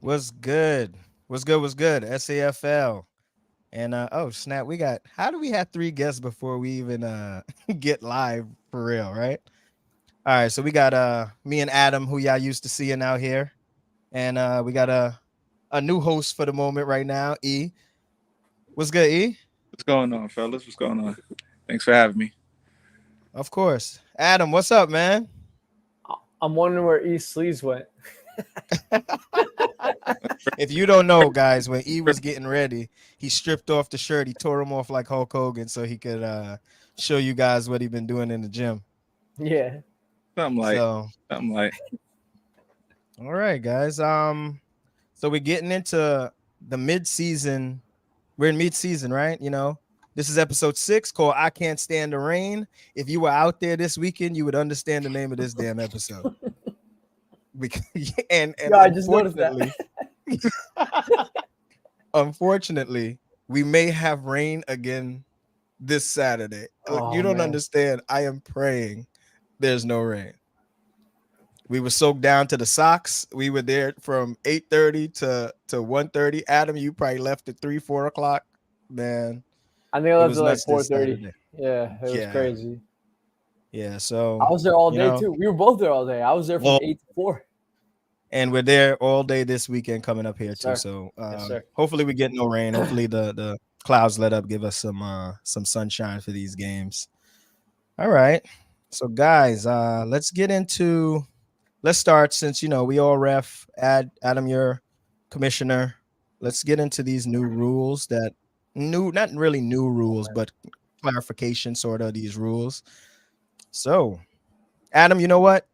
What's good? What's good? What's good? SAFL. And oh snap, how do we have three guests before we even get live for real, right? All right, so we got me and Adam, who y'all used to seeing out here. And we got a new host for the moment right now, E. What's good, E? What's going on, fellas? What's going on? Thanks for having me. Of course. Adam, what's up, man? I'm wondering where East Sleeves went. If you don't know, guys, when E was getting ready, he stripped off the shirt. He tore him off like Hulk Hogan so he could show you guys what he been doing in the gym. Yeah. Something like, So, something like. all right, guys. So we're getting into the mid-season. We're in mid-season, right? This is episode 6 called "I Can't Stand the Rain." If you were out there this weekend, you would understand the name of this damn episode. Because, and Yeah, I just noticed that. unfortunately, we may have rain again this Saturday. You Oh, don't man. understand. I am praying there's no rain. We were soaked down to the socks. We were there from 8:30 to 1:30. Adam, you probably left at 3, 4 o'clock. Man, I think I it left was at like nuts this 4:30. Saturday. Yeah, it was Yeah, crazy. yeah. I So was there all you day know, too. We were both there all day. I was there from well, 8 to 4. and we're there all day this weekend coming up here Yes, too. sir. So Yes, sir. hopefully we get no rain. Hopefully the clouds let up, give us some sunshine for these games. All right. So guys, let's start since we all ref. Adam, your commissioner. Let's get into these new rules that not really new Oh, rules, man. but clarification sort of these rules. So, Adam, you know what?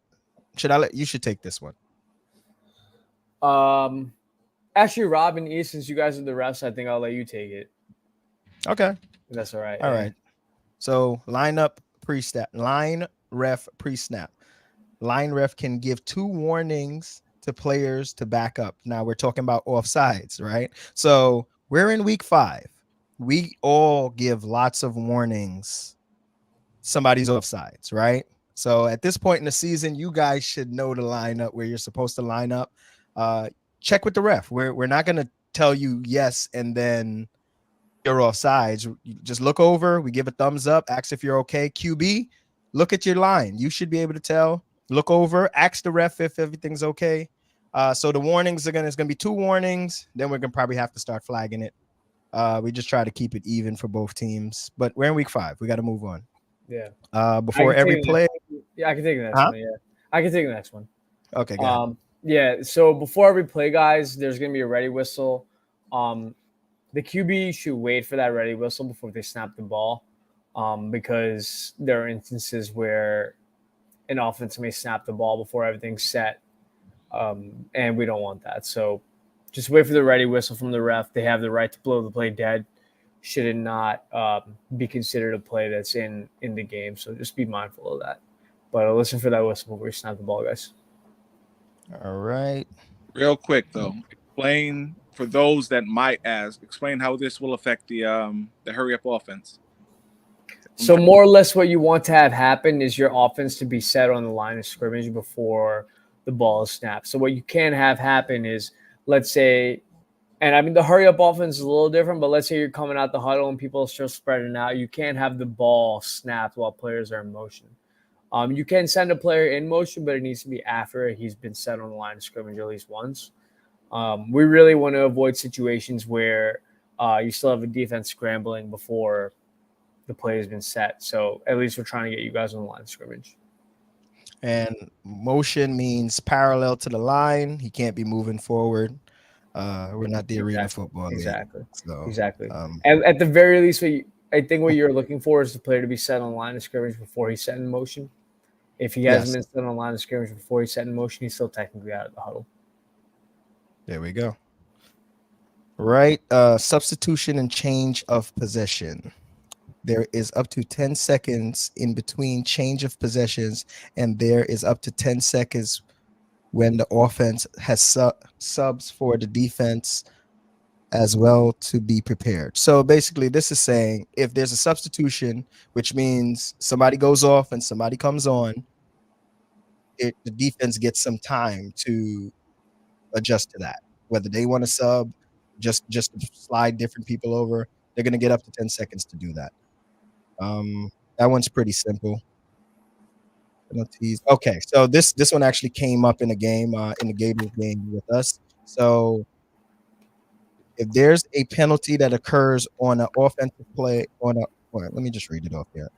You should take this one. Um, Actually, Rob and East, since you guys are the refs, I think I'll let you take it. Okay. If that's all right. All Yeah. right. So lineup pre-snap, line ref pre-snap. Line ref can give 2 warnings to players to back up. Now we're talking about offsides, right? So we're in week 5. We all give lots of warnings. Somebody's offsides, right? So at this point in the season, you guys should know the lineup where you're supposed to line up. Uh, check with the ref. We're not gonna tell you yes and then you're offsides. You just look over, we give a thumbs up, ask if you're okay. QB, look at your line. You should be able to tell. Look over, ask the ref if everything's okay. So the warnings it's gonna be 2 warnings. Then we're gonna probably have to start flagging it. We just try to keep it even for both teams. But we're in week 5. We got to move on. Yeah. I Before can every take the next play. one. Yeah, I can take the next Huh? one. Yeah. I can take the next one. Okay, go ahead. Yeah. So before every play, guys, there's gonna be a ready whistle. Um, the QB should wait for that ready whistle before they snap the ball, because there are instances where an offense may snap the ball before everything's set, and we don't want that. So just wait for the ready whistle from the ref. They have the right to blow the play dead. Should it not be considered a play that's in the game? So just be mindful of that. But listen for that whistle before you snap the ball, guys. All right. Real quick though, explain for those that might ask. Explain how this will affect the hurry up offense. So more or less, what you want to have happen is your offense to be set on the line of scrimmage before the ball is snapped. So what you can have happen is, let's say, and I mean the hurry up offense is a little different, but let's say you're coming out the huddle and people are still spreading out. You can't have the ball snapped while players are in motion. You can send a player in motion, but it needs to be after he's been set on the line of scrimmage at least once. We really want to avoid situations where you still have a defense scrambling before the play has been set. So at least we're trying to get you guys on the line of scrimmage. And motion means parallel to the line. He can't be moving forward. We're not the arena Exactly. football league. Exactly. So Exactly. um At the very least, I think what you're looking for is the player to be set on the line of scrimmage before he's set in motion. If he hasn't yes, been set on the line of scrimmage before he's set in motion, he's still technically out of the huddle. there we go. Right. Substitution and change of possession. There is up to 10 seconds in between change of possessions, and there is up to 10 seconds when the offense has subs for the defense as well to be prepared. So basically, this is saying if there's a substitution, which means somebody goes off and somebody comes on, the defense gets some time to adjust to that. whether they want to sub, just to slide different people over, they're going to get up to 10 seconds to do that. That one's pretty simple. Penalties. Okay, so this one actually came up in a game, in the Gators game with us. So if there's a penalty that occurs on an offensive play, let me just read it off here.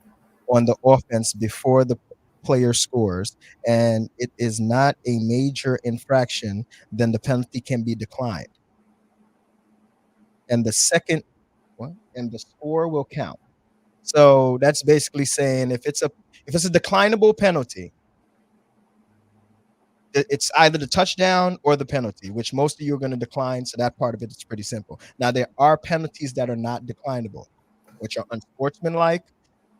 On the offense before the player scores, and it is not a major infraction, then the penalty can be declined. And the score will count. So that's basically saying if it's a declinable penalty, it's either the touchdown or the penalty, which most of you are going to decline. So that part of it is pretty simple. Now, there are penalties that are not declinable, which are unsportsmanlike,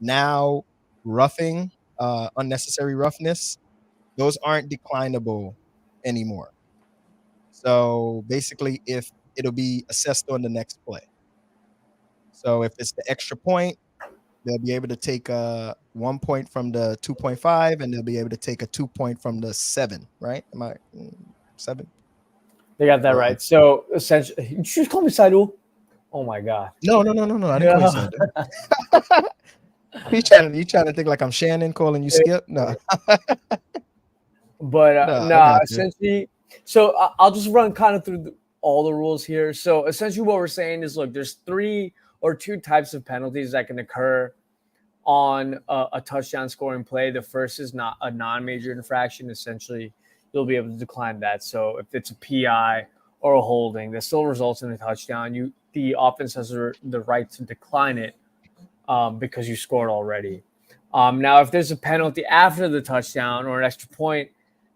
now roughing, unnecessary roughness. Those aren't declinable anymore. So basically, if it'll be assessed on the next play. So if it's the extra point, they'll be able to take 1 point from the 2.5, and they'll be able to take a 2 point from the 7, right? Am I 7? They got that right. So essentially, you just call me Saidul. Oh my god. No. I didn't call you Saidul. You trying to think like I'm Shannon calling you Skip? No. But essentially, so I'll just run kind of through all the rules here. So essentially, what we're saying is, look, there's 3 or 2 types of penalties that can occur on a touchdown scoring play. The first is not a non-major infraction. Essentially, you'll be able to decline that. So if it's a PI or a holding that still results in a touchdown, the offense has the right to decline it because you scored already. Now, if there's a penalty after the touchdown or an extra point,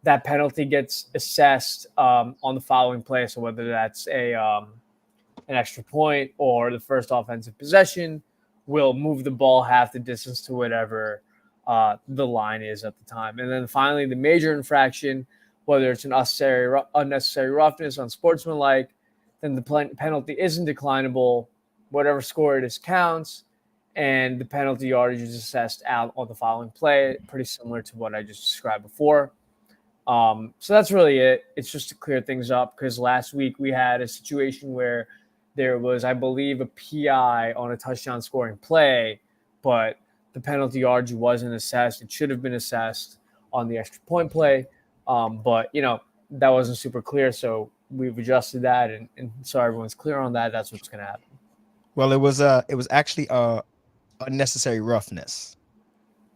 that penalty gets assessed on the following play. So whether that's an extra point or the first offensive possession, will move the ball half the distance to whatever the line is at the time. And then finally, the major infraction, whether it's an unnecessary roughness, unsportsmanlike, then the penalty isn't declinable. Whatever score it is counts, and the penalty yardage is assessed out on the following play, pretty similar to what I just described before. So that's really it. It's just to clear things up, because last week we had a situation where there was, I believe, a PI on a touchdown scoring play, but the penalty yardage wasn't assessed. It should have been assessed on the extra point play. But, that wasn't super clear. So we've adjusted that. And so everyone's clear on that. That's what's going to happen. Well, it was actually unnecessary roughness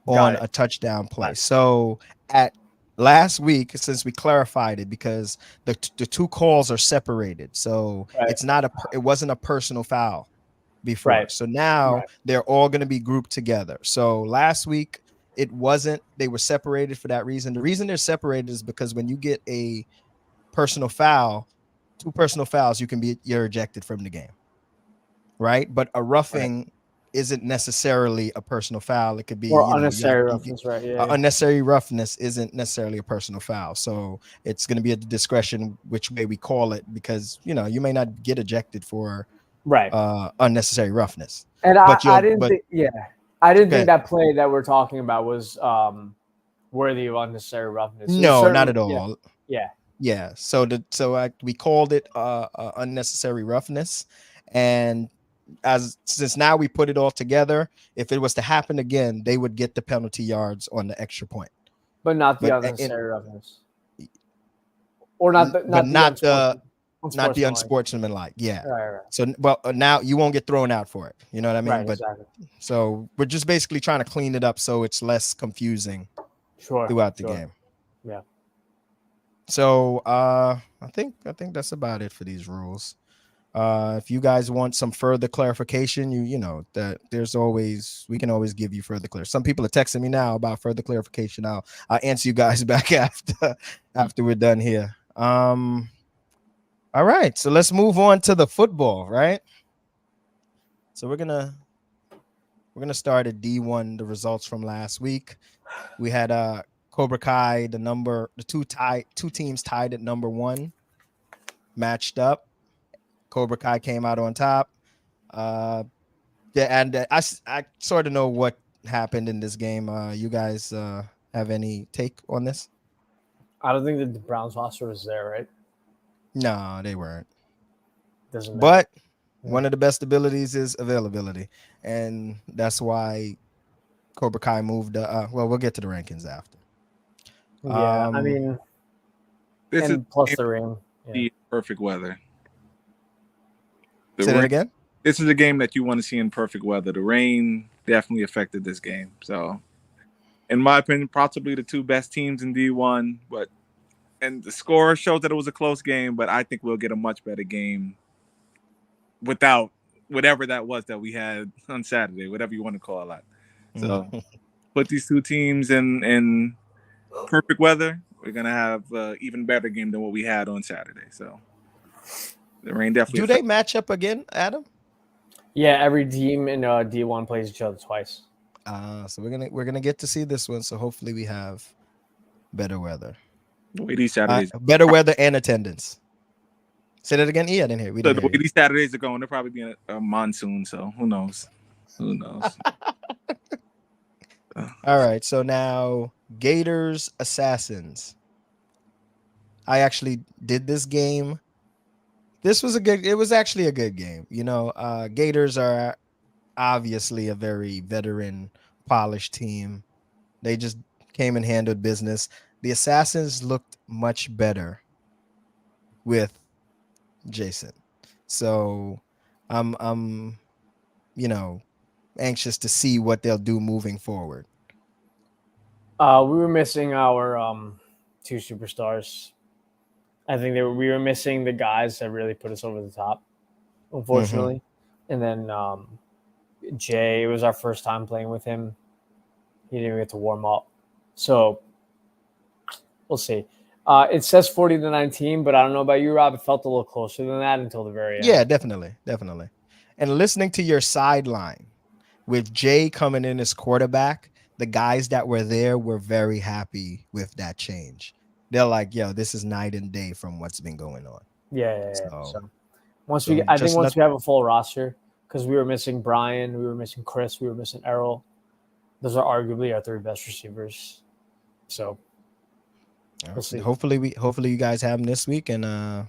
on a touchdown play. So at last week, since we clarified it, because the 2 calls are separated, so it's not it wasn't a personal foul before. Right. So now they're all going to be grouped together. So last week it wasn't; they were separated for that reason. The reason they're separated is because when you get a personal foul, 2 personal fouls, you're ejected from the game, right? But a roughing isn't necessarily a personal foul. It could be unnecessary roughness, right? Unnecessary roughness isn't necessarily a personal foul. So it's going to be at the discretion which way we call it, because you may not get ejected for unnecessary roughness. And I didn't think that play that we're talking about was worthy of unnecessary roughness. No, not at all. Yeah. So we called it unnecessary roughness, and since now we put it all together, if it was to happen again, they would get the penalty yards on the extra point, but not the unnecessary roughness, or not the unsportsmanlike. Yeah. Right. So, now you won't get thrown out for it. You know what I mean? Right, but exactly. So we're just basically trying to clean it up so it's less confusing throughout the game. Yeah. So I think that's about it for these rules. If you guys want some further clarification, that we can always give you further clarification. Some people are texting me now about further clarification. I'll answer you guys back after we're done here. All right, so let's move on to the football, right? So we're gonna start at D1. The results from last week, we had Cobra Kai, two teams tied at number 1, matched up. Cobra Kai came out on top. I sort of know what happened in this game. You guys have any take on this? I don't think that the Browns roster was there, right? No, they weren't. Doesn't matter. But one of the best abilities is availability, and that's why Cobra Kai moved. Well, we'll get to the rankings after. Yeah, I mean, This and plus the ring. Yeah. perfect weather. Say that again. This is a game that you want to see in perfect weather. The rain definitely affected this game. So, in my opinion, possibly the two best teams in D1. And the score shows that it was a close game, but I think we'll get a much better game without whatever that was that we had on Saturday, whatever you want to call it. So, put these two teams in perfect weather. We're gonna have an even better game than what we had on Saturday. So, the rain definitely. Do they match up again, Adam? Yeah, every team in D1 plays each other twice. So we're gonna get to see this one. So hopefully we have better weather. The way these Saturdays, better weather and attendance. Say that again. Yeah, I didn't hear. So the way these Saturdays are going, they're probably being a monsoon. So who knows? Who knows? All right. So now Gators Assassins. I actually did this game. It was actually a good game. You know, Gators are obviously a very veteran, polished team. They just came and handled business. The Assassins looked much better with Jason. So I'm anxious to see what they'll do moving forward. We were missing our two superstars. I think we were missing the guys that really put us over the top, unfortunately. And then Jay, it was our first time playing with him. He didn't even get to warm up. So we'll see. It says 40-19, but I don't know about you, Rob. It felt a little closer than that until the very end. Yeah, definitely. And listening to your sideline with Jay coming in as quarterback, the guys that were there were very happy with that change. They're like, yo, this is night and day from what's been going on. Yeah. So once we have a full roster, because we were missing Brian, we were missing Chris, we were missing Errol. Those are arguably our three best receivers. So we'll see. Hopefully you guys have them this week, and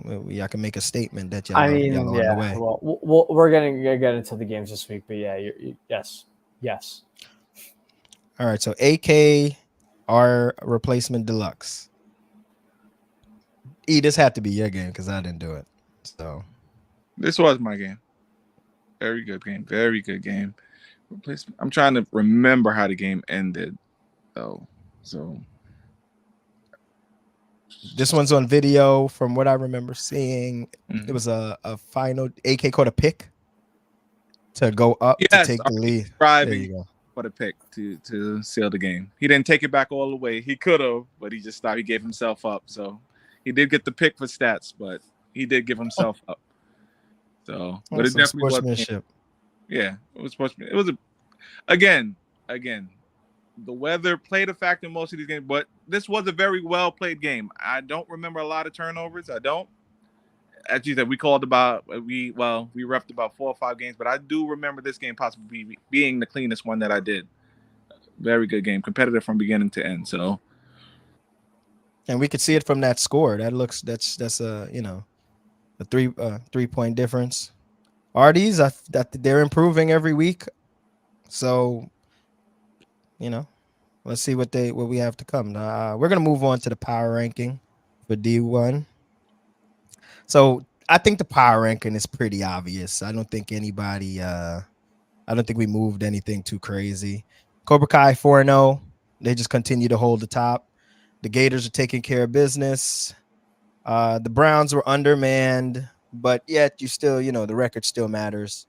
y'all can make a statement that y'all on the way. Well, we're gonna get into the games this week, but yeah, yes. All right, so AK, our replacement deluxe. This had to be your game because I didn't do it. So this was my game. Very good game. Very good game. I'm trying to remember how the game ended, though. So this one's on video. From what I remember seeing, it was a final. AK caught a pick to go up to take the lead. There you go. For the pick to seal the game. He didn't take it back all the way. He could have, but he just stopped. He gave himself up. So he did get the pick for stats, but he did give himself up. So, but it definitely sportsmanship. Yeah, it was sportsmanship. It was again. The weather played a factor in most of these games, but this was a very well played game. I don't remember a lot of turnovers. I don't. As you said, we refed about 4 or 5 games, but I do remember this game possibly being the cleanest one that I did. Very good game, competitive from beginning to end. So, and we could see it from that score. That's a 3-point difference. RDs, that they're improving every week. So, let's see what we have to come. We're gonna move on to the power ranking for D1. So I think the power ranking is pretty obvious. I don't think we moved anything too crazy. Cobra Kai 4-0. They just continue to hold the top. The Gators are taking care of business. The Browns were undermanned, but yet you still, the record still matters.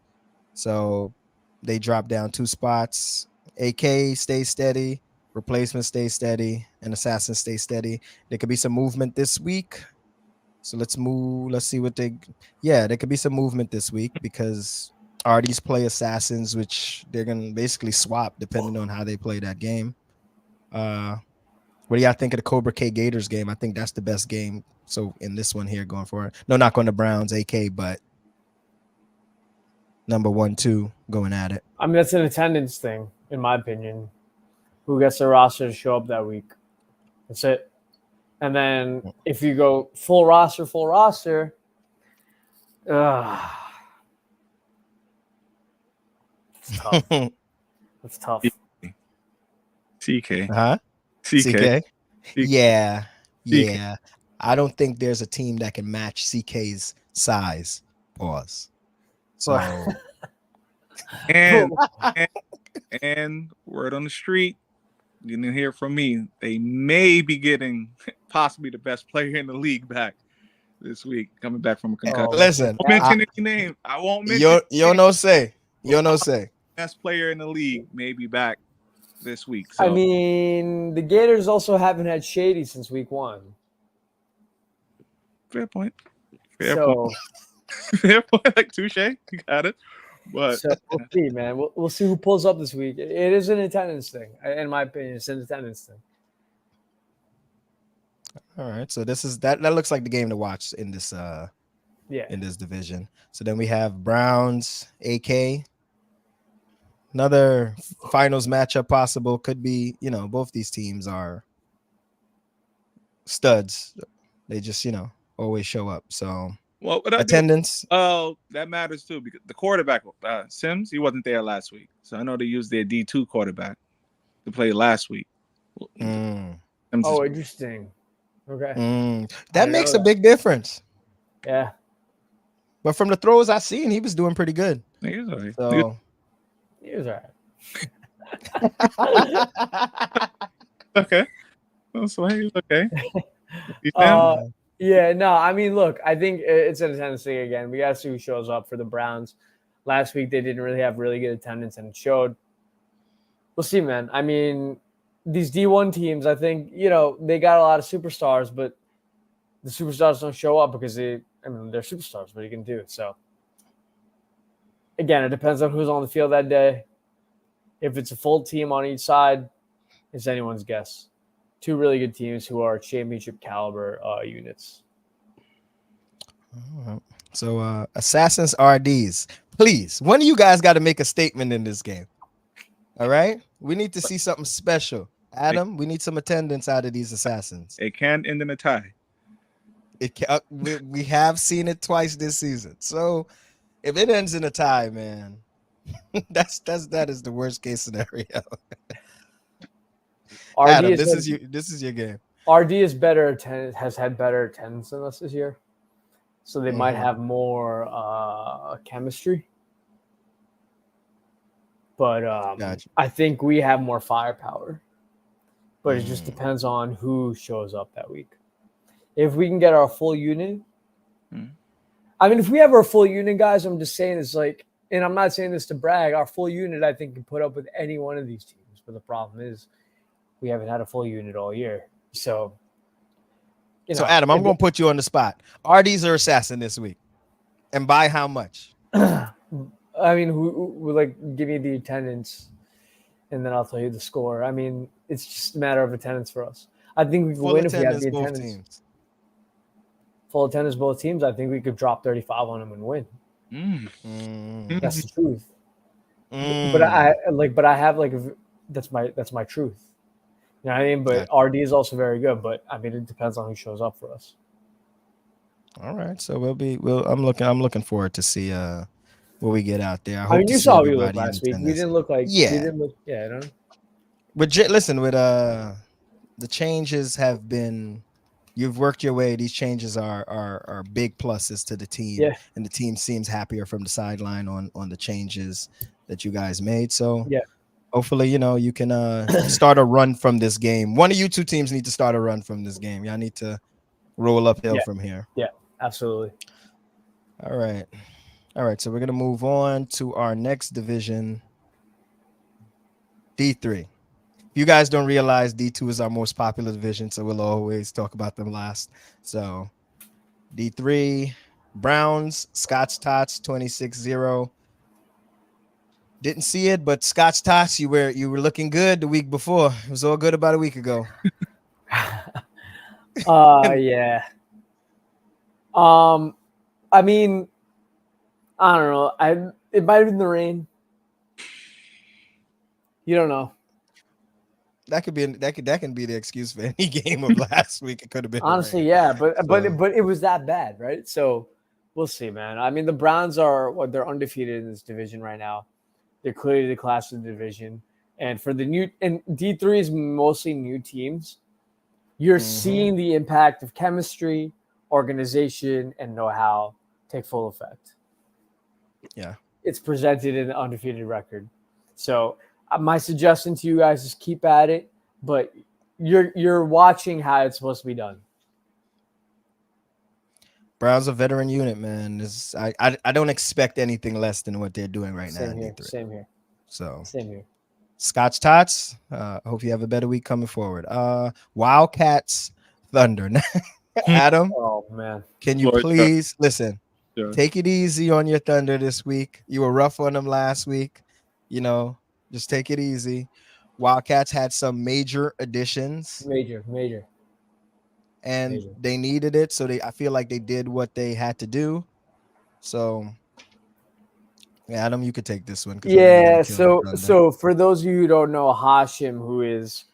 So they dropped down 2 spots. AK stays steady. Replacement stays steady. And Assassin stays steady. There could be some movement this week. So let's move. Let's see what there could be some movement this week because RDs play Assassins, which they're going to basically swap depending on how they play that game. What do y'all think of the Cobra K Gators game? I think that's the best game. So in this one here going forward, no knock on the Browns, AK, but number 1, 2 going at it. I mean, that's an attendance thing, in my opinion. Who gets the roster to show up that week? That's it. And then if you go full roster, it's tough. It's tough. CK. Huh? CK. Yeah. I don't think there's a team that can match CK's size. Pause. So And word on the street, you didn't hear from me. They may be getting possibly the best player in the league back this week, coming back from a concussion. listen, I won't mention any name. I won't mention. You no say. Best player in the league may be back this week. So I mean, the Gators also haven't had Shady since week 1. fair point. Fair point. Like touche, you got it. But so we'll see, man. We'll see who pulls up this week. It is an attendance thing, in my opinion. It's an attendance thing. All right, so this is that looks like the game to watch in this in this division. So then we have Browns, AK. Another finals matchup possible. Could be, both these teams are studs. They just, always show up. So attendance. Oh, that matters too, because the quarterback, Sims, he wasn't there last week. So I know they used their D2 quarterback to play last week. Oh, interesting. Okay. That makes a big difference. Yeah. But from the throws I seen, he was doing pretty good. He was all right. So he was all right. Okay. So he was okay. Yeah, no, I mean, look, I think it's an attendance thing again. We got to see who shows up for the Browns. Last week, they didn't really have really good attendance, and it showed. We'll see, man. I mean, these D1 teams, I think, they got a lot of superstars, but the superstars don't show up because they're superstars. What are you going to do? So, again, it depends on who's on the field that day. If it's a full team on each side, it's anyone's guess. 2 really good teams who are championship caliber units. So, Assassins RDs, please, one of you guys got to make a statement in this game. All right? We need to see something special. Adam, we need some attendance out of these Assassins. It can end in a tie. We have seen it twice this season. So, if it ends in a tie, man, that is the worst case scenario. Adam, this is your game. RD is has had better attendance than us this year, so they might have more chemistry. But Gotcha. I think we have more firepower. But it just depends on who shows up that week. If we can get our full unit, I mean, if we have our full unit, guys, I'm just saying it's like, and I'm not saying this to brag, our full unit I think can put up with any one of these teams. But the problem is, we haven't had a full unit all year. So, so Adam, I'm going to put you on the spot. RDs are assassin this week. And by how much? I mean, who would give me the attendance and then I'll tell you the score. I mean, it's just a matter of attendance for us. I think we can win if we have the attendance. Teams. Full attendance both teams. I think we could drop 35 on them and win. That's the truth. But I have that's my truth. You know what I mean? But RD is also very good. But I mean, it depends on who shows up for us. All right, so I'm looking forward to see what we get out there. I mean, you saw how we looked last week. We didn't look like I don't know. But listen, with the changes have been, you've worked your way. These changes are big pluses to the team, and the team seems happier from the sideline on the changes that you guys made. So hopefully, you can start a run from this game. One of you 2 teams need to start a run from this game. Y'all need to roll uphill from here. Yeah, absolutely. All right. So we're going to move on to our next division, D3. If you guys don't realize, D2 is our most popular division, so we'll always talk about them last. So D3, Browns, Scott's Tots, 26-0. Didn't see it, but Scott's Tots, you were looking good the week before. It was all good about a week ago. Yeah. I mean, I don't know. It might have been the rain. You don't know. that can be the excuse for any game of last week. It could have been honestly, the rain. yeah, but So, but it was that bad, right? So we'll see, man. I mean, the Browns are they're undefeated in this division right now. They're clearly the class of the division, and for the new and D3 is mostly new teams. You're seeing the impact of chemistry, organization, and know-how take full effect. yeah. It's presented in the undefeated record. So my suggestion to you guys is keep at it, but you're watching how it's supposed to be done. Browns a veteran unit, man. I don't expect anything less than what they're doing right now Same in here. D3. Same here. So Same here. Scotch Tots. Hope you have a better week coming forward. Wildcats Thunder. Adam, Oh man. can you Floyd, please listen? sure. Take it easy on your Thunder this week. You were rough on them last week. You know, just take it easy. Wildcats had some major additions Major. and they needed it. So I feel like they did what they had to do. So yeah, Adam, you could take this one because I know you want Yeah. to kill the Thunder. So for those of you who don't know, Hashim, who is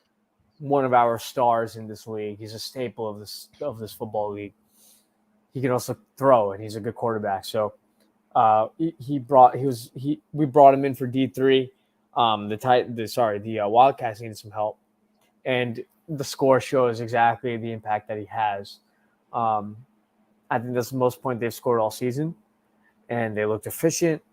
one of our stars in this league, he's a staple of this football league. He can also throw, and he's a good quarterback. So we brought him in for D3. The Wildcats needed some help, and the score shows exactly the impact that he has. I think that's the most point they've scored all season, and they looked efficient.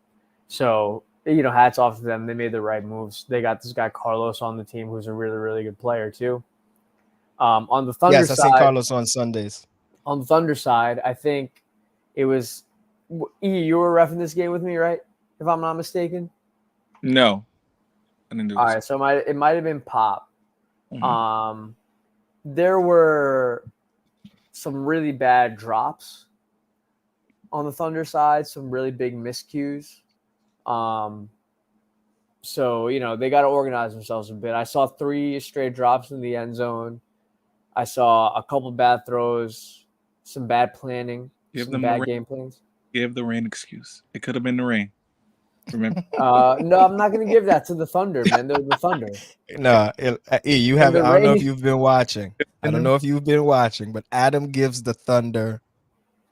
So hats off to them. They made the right moves. They got this guy Carlos on the team, who's a really, really good player too. On the Thunder Yes, I side, seen Carlos on Sundays. on the Thunder side, I think it was you were reffing this game with me, right? If I'm not mistaken. No, I didn't do All this. right, so it might have been Pop. Mhm. There were some really bad drops on the Thunder side, some really big miscues. So they got to organize themselves a bit. I saw 3 straight drops in the end zone. I saw a couple bad throws, some bad planning, some bad game plans. Give the rain excuse. It could have been the rain. Remember? No, I'm not going to give that to the Thunder, man. They're the Thunder. No, you have. I don't know if you've been watching. I don't know if you've been watching, but Adam gives the Thunder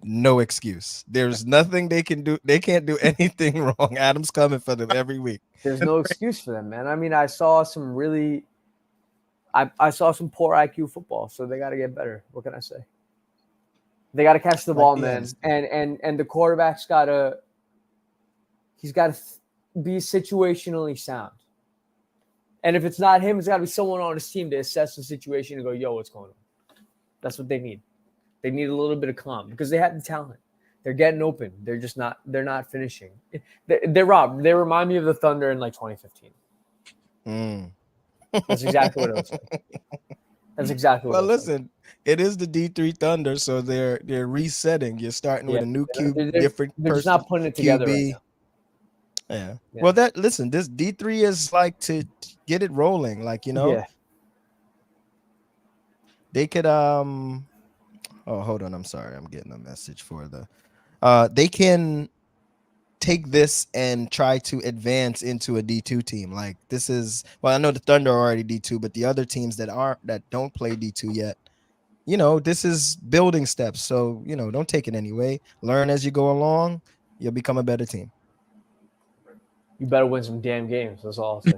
no excuse. There's nothing they can do. They can't do anything wrong. Adam's coming for them every week. There's no excuse for them, man. I mean, I saw some really, I saw some poor IQ football, so they got to get better. What can I say? They got to catch the ball, man, and the quarterback's got to. He's got to be situationally sound. And if it's not him, it's got to be someone on his team to assess the situation and go, yo, what's going on? That's what they need. They need a little bit of calm because they have the talent. They're getting open. They're just not. They're not finishing. They're Rob. They remind me of the Thunder in like 2015. That's exactly what it was like. That's exactly what. Well, listen, it is the D3 Thunder, so they're resetting. You're starting with a new QB, different person. They're just not putting it together right now. Yeah. Well, listen, this D3 is like to get it rolling, like they could oh, hold on, I'm sorry, I'm getting a message for the they can take this and try to advance into a D2 team. Like this is, well, I know the Thunder are already D2, but the other teams that don't play D2 yet, this is building steps. So don't take it anyway. Learn as you go along. You'll become a better team. You better win some damn games. That's all I'll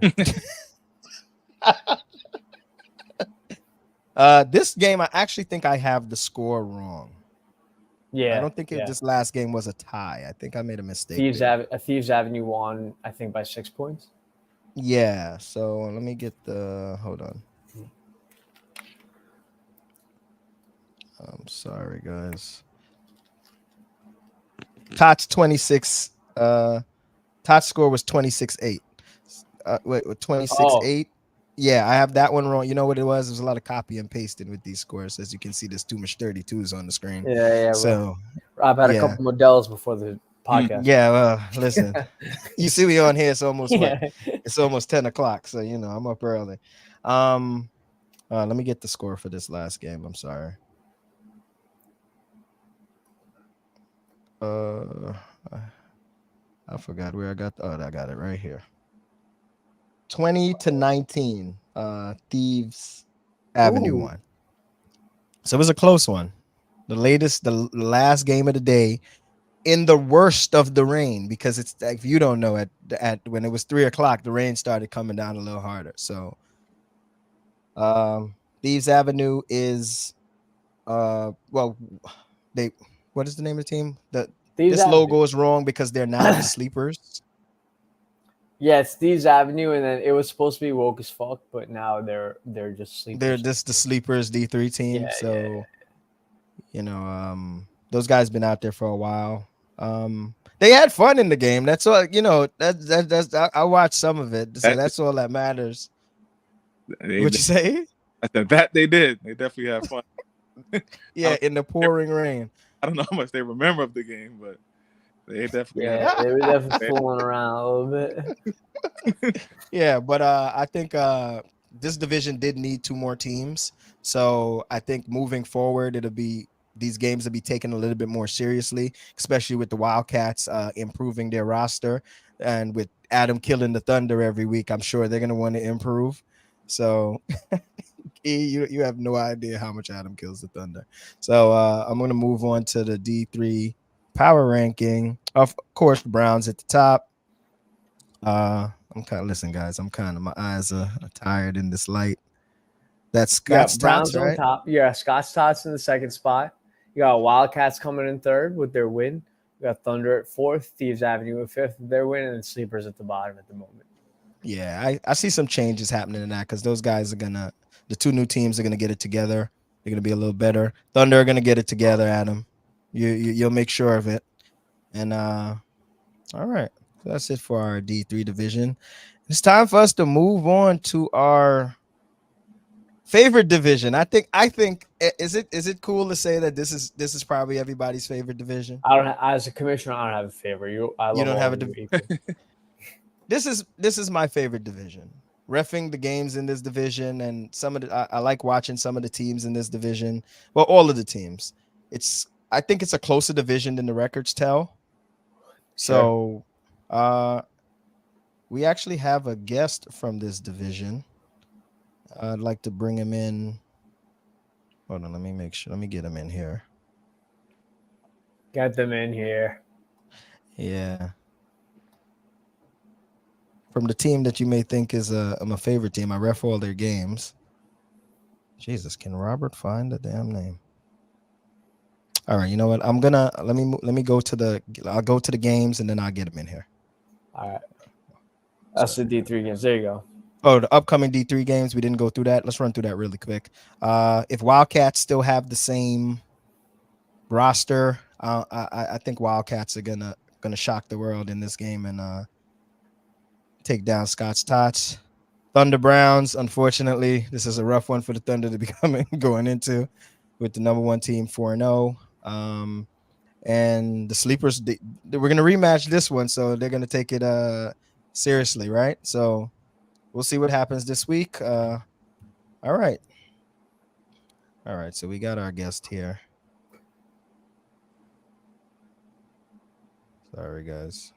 say. This game, I actually think I have the score wrong. Yeah. I don't think this last game was a tie. I think I made a mistake. Thieves Avenue won, I think, by 6 points. Yeah. So let me get hold on. I'm sorry, guys. Todd's 26. Todd's score was 26-8. Wait, 26-8. Yeah, I have that one wrong. You know what it was? There's a lot of copy and pasting with these scores. As you can see, there's too much 32s on the screen. Yeah. So Rob had a couple Modelos before the podcast. Yeah, well, listen. You see me on here, it's almost it's almost 10 o'clock. So I'm up early. Let me get the score for this last game. I'm sorry. I forgot where I got. Oh, I got it right here. 20-19. Thieves Avenue Ooh. won. So it was a close one. The last game of the day in the worst of the rain, because it's, if you don't know, at when it was 3:00, the rain started coming down a little harder. So Thieves Avenue is well, they, what is the name of the team? Thieves This Avenue. logo is wrong because they're now the Sleepers. Yeah, it's Thieves Avenue, and then it was supposed to be woke as fuck, but now they're just sleepers. They're just the Sleepers D3 team. Yeah, So you know, those guys been out there for a while. They had fun in the game. That's all. You know, that's I watched some of it, so that's all that matters. What you say? I said that they did. They definitely had fun. Yeah, in the pouring rain. I don't know how much they remember of the game, but they definitely had they were definitely fooling around a little bit. Yeah, but I think this division did need 2 more teams. So I think moving forward, these games will be taken a little bit more seriously, especially with the Wildcats improving their roster, and with Adam killing the Thunder every week. I'm sure they're gonna want to improve. So you have no idea how much Adam kills the Thunder. So I'm gonna move on to the D3 power ranking. Of course, the Browns at the top. Listen, guys, my eyes are tired in this light. That's Scott's Browns Tots, right? on top. Yeah, Scott's Tots in the second spot. You got Wildcats coming in third with their win. You got Thunder at fourth, Thieves Avenue at fifth with their win, and then Sleepers at the bottom at the moment. Yeah, I see some changes happening in that, because those guys are the 2 new teams are gonna get it together. They're gonna be a little better. Thunder are gonna get it together, Adam. You'll make sure of it. And all right. So that's it for our D3 division. It's time for us to move on to our favorite division. I think is it cool to say that this is probably everybody's favorite division? As a commissioner, I don't have a favorite. You don't have a division. This is my favorite division. Reffing the games in this division, and I like watching some of the teams in this division. Well, all of the teams. I think it's a closer division than the records tell. So we actually have a guest from this division. I'd like to bring him in. Hold on, let me make sure. Let me get him in here. Get them in here. Yeah. From the team that you may think is my favorite team. I ref all their games. Jesus, can Robert find the damn name? All right, you know what? I'm gonna let me go to I'll go to the games, and then I'll get him in here. All right. That's the D3 games. There you go. Oh, the upcoming D3 games. We didn't go through that. Let's run through that really quick. If Wildcats still have the same roster, I think Wildcats are gonna shock the world in this game and take down Scott's Tots. Thunder Browns. Unfortunately, this is a rough one for the Thunder to be going into, with the number 1 team 4-0. And the Sleepers, we're gonna rematch this one, so they're gonna take it seriously, right? So we'll see what happens this week. All right. So we got our guest here. Sorry, guys.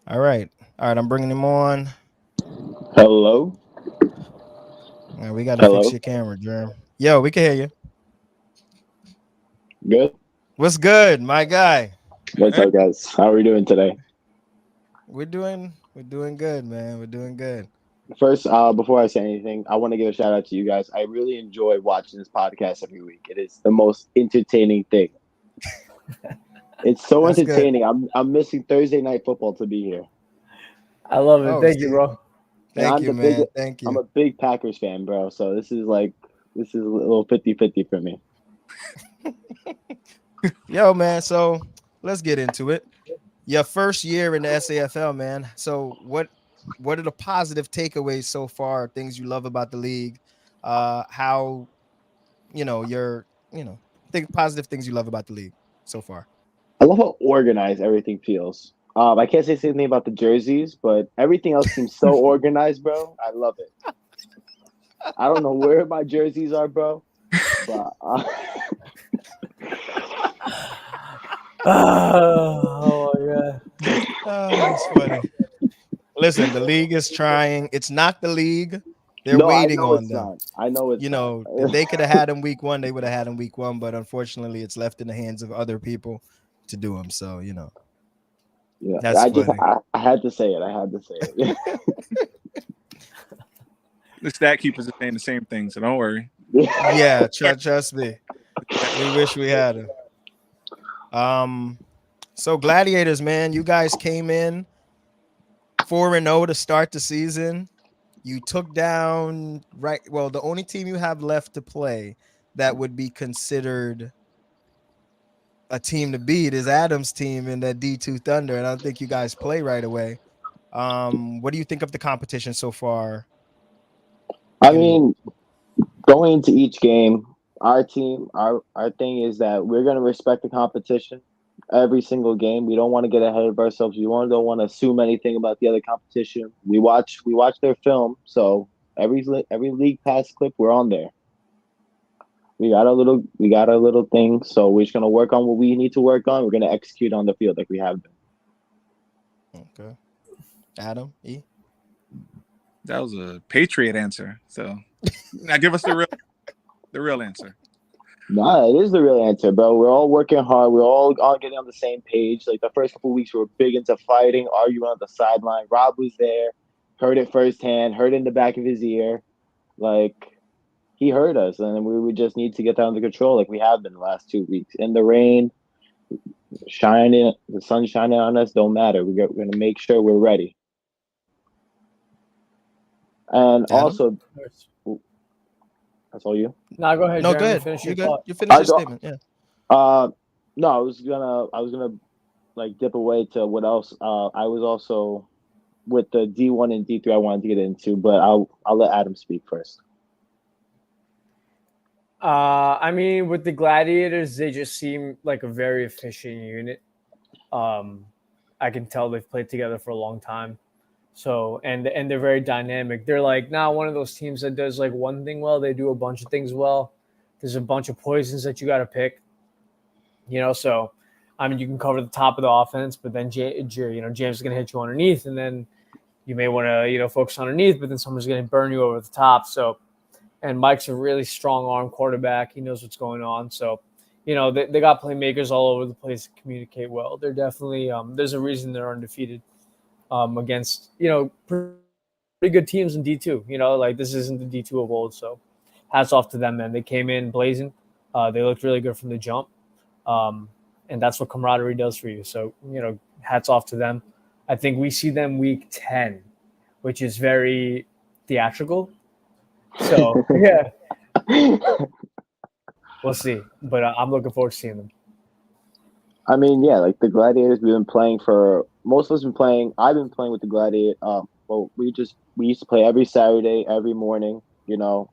All right. I'm bringing him on. Hello. We got to fix your camera, Jerm. Yo, we can hear you. Good. What's good, my guy? What's up, guys? How are we doing today? We're doing good, man. We're doing good. First, before I say anything, I want to give a shout out to you guys. I really enjoy watching this podcast every week. It is the most entertaining thing. It's so That's entertaining. I'm missing Thursday night football to be here. I love it. Thank you, bro. Thank you, man. Thank you. I'm a big Packers fan, bro. So this is a little 50-50 for me. Yo, man. So let's get into it. Your first year in the SAFL, man. So what are the positive takeaways so far? Things you love about the league? How think positive things you love about the league so far. I love how organized everything feels. I can't say the same thing about the jerseys, but everything else seems so organized, bro. I love it. I don't know where my jerseys are, bro. But Oh, it's funny. Listen, the league is trying. It's not the league. They're No, I waiting know on it's them. not. I know it's You not. know, if they could have had him week one, they would have had him week one. But unfortunately, it's left in the hands of other people to do them. So, Yeah, that's funny. I had to say it. I had to say it. The stat keepers are saying the same thing, so don't worry. Yeah, trust me. We wish we had him. So Gladiators, man, you guys came in 4-0 to start the season. You took down the only team you have left to play that would be considered a team to beat is Adam's team in that D2 Thunder, and I don't think you guys play right away. What do you think of the competition so far? I mean, going into each game, our team, our thing is that we're gonna respect the competition every single game. We don't want to get ahead of ourselves. We don't want to assume anything about the other competition. We watch their film. So every league pass clip, we're on there. We got a little thing. So we're just gonna work on what we need to work on. We're gonna execute on the field like we have been. Okay, Adam E. That was a Patriot answer. So now give us the real answer. Nah, it is the real answer, bro. We're all working hard. We're all getting on the same page. Like the first couple of weeks, we were big into fighting, arguing on the sideline. Rob was there, heard it firsthand, heard it in the back of his ear. Like he heard us, and we would just need to get that under control, like we have been the last 2 weeks. In the rain, shining, the sun shining on us, don't matter. We're gonna make sure we're ready. And Adam? also, that's all you. No, go ahead. No, Jeremy, go ahead. finish You your good? thought. You finished your statement. Yeah. No, I was gonna like dip away to what else. I was also with the D1 and D3 I wanted to get into, but I'll let Adam speak first. I mean, with the Gladiators, they just seem like a very efficient unit. I can tell they've played together for a long time. So and they're very dynamic. They're like not one of those teams that does like one thing well. They do a bunch of things well. There's a bunch of poisons that you got to pick. So I mean, you can cover the top of the offense, but then James is going to hit you underneath, and then you may want to focus underneath, but then someone's going to burn you over the top. So, and Mike's a really strong arm quarterback. He knows what's going on. So, they got playmakers all over the place to communicate well. They're definitely there's a reason they're undefeated against pretty good teams in D2. Like this isn't the D2 of old. So, hats off to them, man. They came in blazing. They looked really good from the jump. And that's what camaraderie does for you. So, hats off to them. I think we see them week 10, which is very theatrical. So, yeah, we'll see. But I'm looking forward to seeing them. I mean, yeah, like the Gladiators, we've been playing for most of us. I've been playing with the Gladiators. Well, we used to play every Saturday, every morning.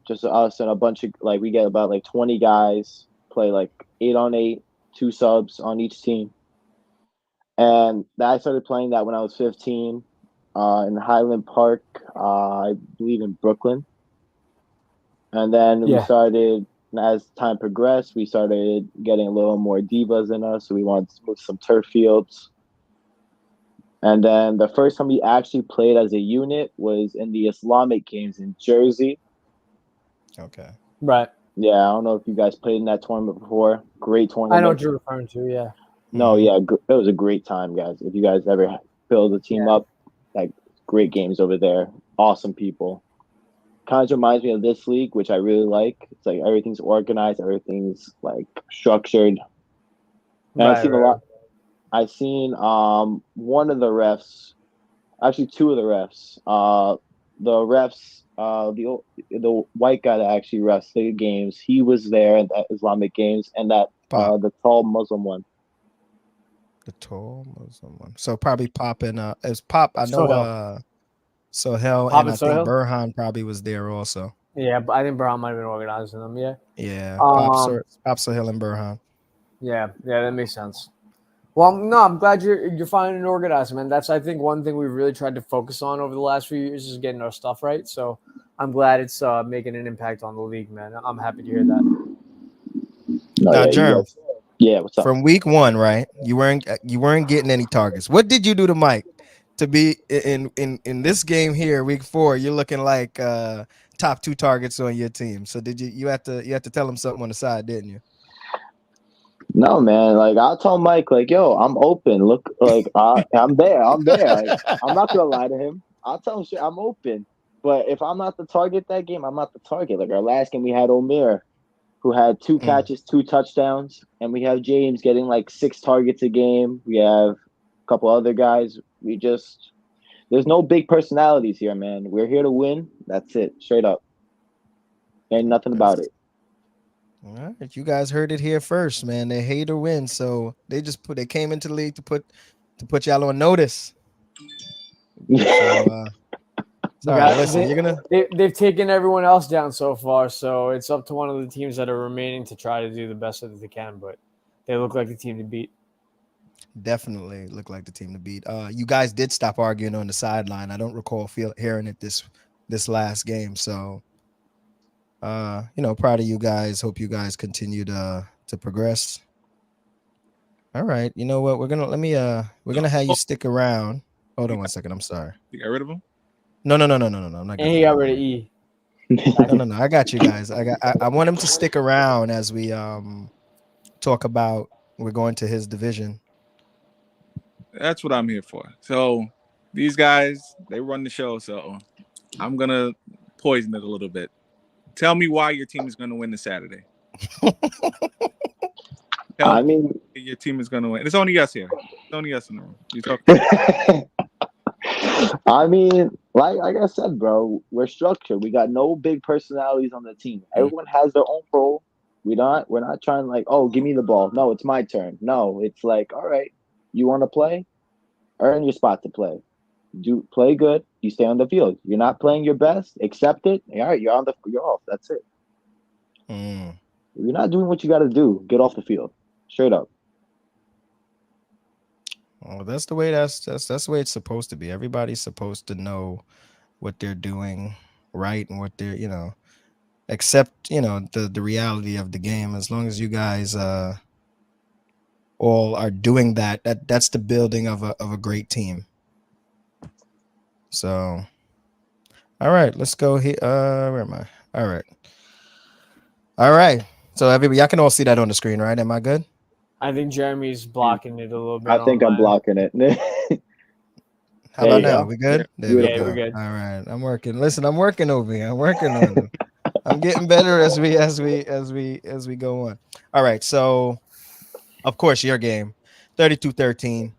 Just us and a bunch of we get about 20 guys play 8-on-8, 2 subs on each team. And I started playing that when I was 15 in Highland Park, I believe in Brooklyn. And then we started, as time progressed, we started getting a little more divas in us. So we wanted to move some turf fields. And then the first time we actually played as a unit was in the Islamic Games in Jersey. Okay. Right. Yeah, I don't know if you guys played in that tournament before. Great tournament. I know what you're referring to, yeah. No, yeah, it was a great time, guys. If you guys ever build a team up, great games over there. Awesome people. Kind of reminds me of this league, which I really like. It's everything's organized, everything's structured. And I've seen a lot. I've seen one of the refs, actually 2 of the refs. The refs, the white guy that actually refs the games, he was there at the Islamic Games, and that the tall Muslim one. The tall Muslim one. So probably Pop and as Pop, I know Sohail and I think Burhan probably was there also. Yeah, but I think Burhan might have been organizing them, yeah. Yeah. Pop Sohail and Burhan. Yeah, that makes sense. Well, no, I'm glad you're finding an organizer, man. That's I think one thing we've really tried to focus on over the last few years is getting our stuff right. So I'm glad it's making an impact on the league, man. I'm happy to hear that. Now, Germ, Yeah, what's up? From week 1, right? You weren't getting any targets. What did you do to Mike to be in this game here, week 4? You're looking like top 2 targets on your team. So did you had to tell him something on the side, didn't you? No, man. Like I told Mike, like, yo, I'm open. Look, like I'm there. I'm there. Like, I'm not gonna lie to him. I'll tell him shit. I'm open. But if I'm not the target that game, I'm not the target. Like our last game, we had Omer, who had 2 catches, 2 touchdowns, and we have James getting like 6 targets a game. We have a couple other guys. There's no big personalities here, man. We're here to win. That's it, straight up. Ain't nothing about it. All right, you guys heard it here first, man. They hate or win, so they came into the league to put y'all on notice. So, sorry, listen, they've taken everyone else down so far, so it's up to one of the teams that are remaining to try to do the best that they can. But they look like the team to beat. Definitely look like the team to beat. You guys did stop arguing on the sideline. I don't recall hearing it this last game. So, proud of you guys. Hope you guys continue to progress. All right. You know what? We're gonna have you stick around. Hold on 1 second. I'm sorry. You got rid of him? No. I'm not. And he got rid of E. No. I got you guys. I want him to stick around as we talk about. We're going to his division. That's what I'm here for. So these guys, they run the show. So I'm gonna poison it a little bit. Tell me why your team is gonna win this Saturday. I mean, your team is gonna win. It's only us here. It's only us in the room. You talk. I mean, like I said, bro, we're structured. We got no big personalities on the team. Everyone has their own role. We're not trying like, oh, give me the ball. No, it's my turn. No, it's like, all right, you want to play? Earn your spot to play. Do play good. You stay on the field. You're not playing your best. Accept it. All right, you're off. That's it. If you're not doing what you got to do, get off the field. Straight up. Oh, that's the way that's the way it's supposed to be. Everybody's supposed to know what they're doing right and what they're, accept, the reality of the game. As long as you guys all are doing that's the building of a great team. So, all right, let's go here. Where am I? All right. So everybody, y'all can all see that on the screen, right? Am I good? I think Jeremy's blocking it a little bit. I think I'm blocking it. How about now? We good? There we go. We're good. All right. I'm working. Listen, I'm working over here. I'm working on it. I'm getting better as we go on. All right. So, of course, your game, 32-13.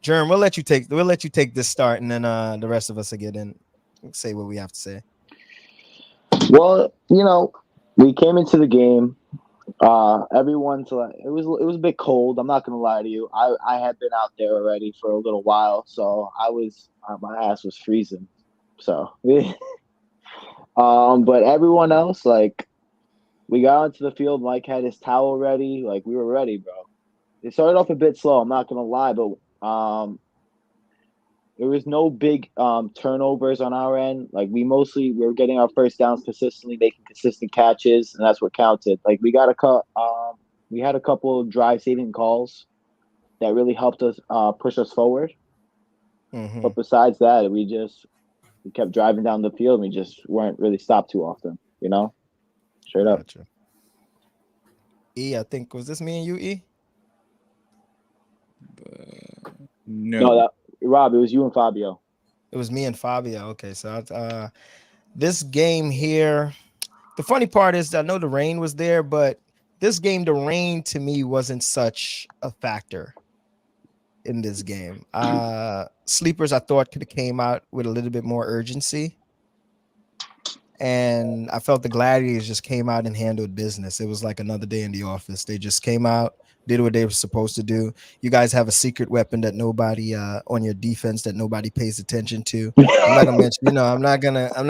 Jerm, we'll let you take this start, and then the rest of us will get in, say what we have to say. Well, we came into the game. Everyone's like, it was a bit cold. I'm not gonna lie to you. I had been out there already for a little while, so my ass was freezing. So, but everyone else, like, we got onto the field. Mike had his towel ready. Like, we were ready, bro. It started off a bit slow. I'm not gonna lie, but there was no big turnovers on our end. Like we were getting our first downs consistently, making consistent catches, and that's what counted. Like we had a couple of drive saving calls that really helped us push us forward. Mm-hmm. But besides that, we kept driving down the field. And we just weren't really stopped too often, straight up. Gotcha. E, I think was this me and you, E? No. Rob, it was you and Fabio. It was me and Fabio. Okay, so this game here, the funny part is I know the rain was there, but this game, the rain to me wasn't such a factor in this game. Sleepers, I thought, could have came out with a little bit more urgency. And I felt the Gladiators just came out and handled business. It was like another day in the office. They just came out, did what they were supposed to do. You guys have a secret weapon that nobody on your defense that nobody pays attention to. I'm not gonna mention, I'm not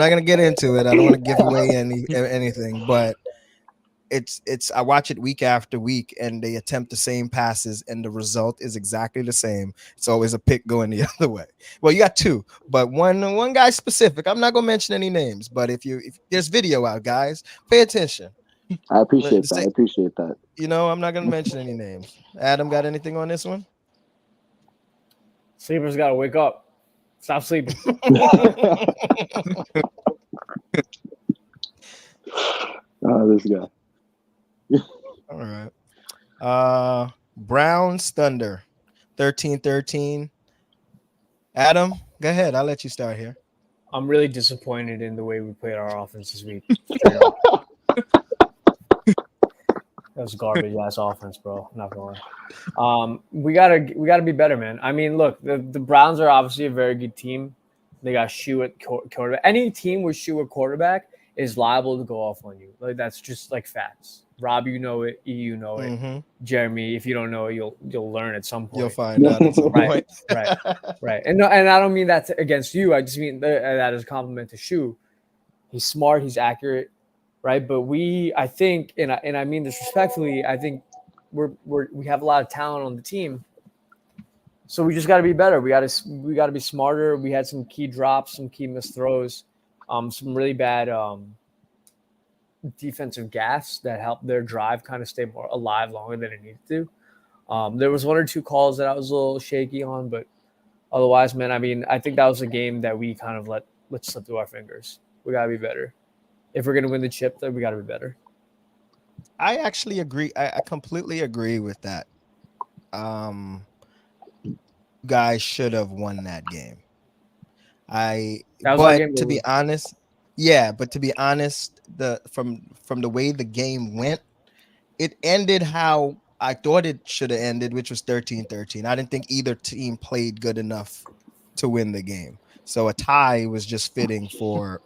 gonna get into it. I don't want to give away anything, but I watch it week after week, and they attempt the same passes, and the result is exactly the same. It's always a pick going the other way. Well, you got two, but one guy specific. I'm not gonna mention any names, but if there's video out, guys, pay attention. I appreciate Say- that. I appreciate that. You know, I'm not gonna mention any names. Adam, got anything on this one? Sleepers got to wake up. Stop sleeping. Oh, this guy. All right. Browns Thunder, 13-13. Adam, go ahead. I'll let you start here. I'm really disappointed in the way we played our offense this week. Straight up. That was garbage ass offense, bro. Not gonna lie. We gotta be better, man. I mean, look, the Browns are obviously a very good team. They got Shoe at quarterback. Any team with Shoe at quarterback is liable to go off on you. Like that's just like facts. Rob, you know it. E, you know it. Mhm. Jeremy, if you don't know it, you'll learn at some point. You'll find out at some Right, point. right. And I don't mean that against you. I just mean that as a compliment to Shoe. He's smart. He's accurate. Right, but I think, and I mean this respectfully, I think we have a lot of talent on the team, so we just got to be better. We got to be smarter. We had some key drops, some key missed throws, some really bad defensive gaffes that helped their drive kind of stay more alive longer than it needed to. There was one or two calls that I was a little shaky on, but otherwise, man, I mean, I think that was a game that we kind of let slip through our fingers. We got to be better. If we're going to win the chip, then we got to be better. I actually agree. I completely agree with that. Guys should have won that game. But to be honest, from the way the game went, it ended how I thought it should have ended, which was 13-13. I didn't think either team played good enough to win the game. So a tie was just fitting for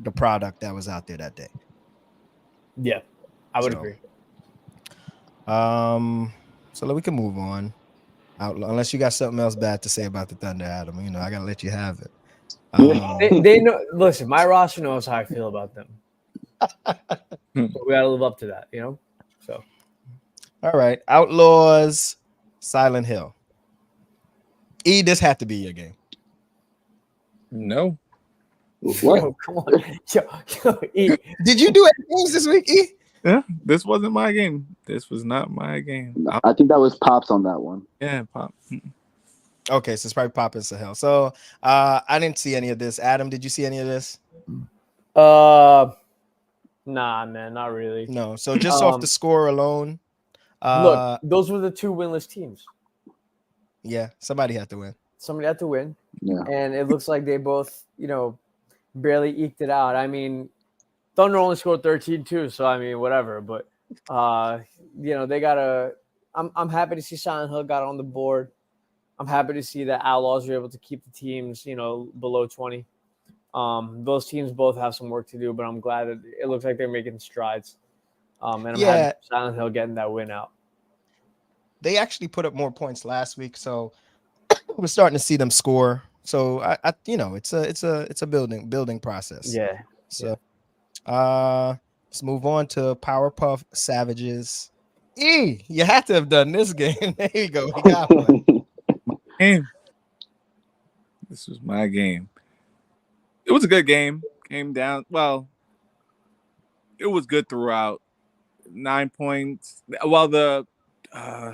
the product that was out there that day. Yeah, I would agree. So we can move on. Unless you got something else bad to say about the Thunder, Adam. You know, I gotta let you have it. They know. Listen, my roster knows how I feel about them. But we gotta live up to that, you know. So, all right, Outlaws, Silent Hill. E, this had to be your game. No. What? Yo, come on, yo, E. Did you do any games this week, E? Yeah, this wasn't my game. This was not my game. I think that was Pops on that one. Yeah, Pop. Okay, so it's probably Pop and Sahel. So I didn't see any of this. Adam, did you see any of this? Nah, man, not really. No. So just off the score alone. Look, those were the two winless teams. Yeah, somebody had to win. Somebody had to win. Yeah. And it looks like they both, barely eked it out. I mean, Thunder only scored 13 too, so I mean, whatever. But they gotta. I'm happy to see Silent Hill got on the board. I'm happy to see that Outlaws are able to keep the teams, below 20. Those teams both have some work to do, but I'm glad that it looks like they're making strides. And I'm happy for Silent Hill getting that win out. They actually put up more points last week, so we're starting to see them score. So I it's a building process. Yeah. So let's move on to Powerpuff Savages. E, you had to have done this game. There you go. You got one. Game. This was my game. It was a good game. Came down. Well, it was good throughout. 9 points. While the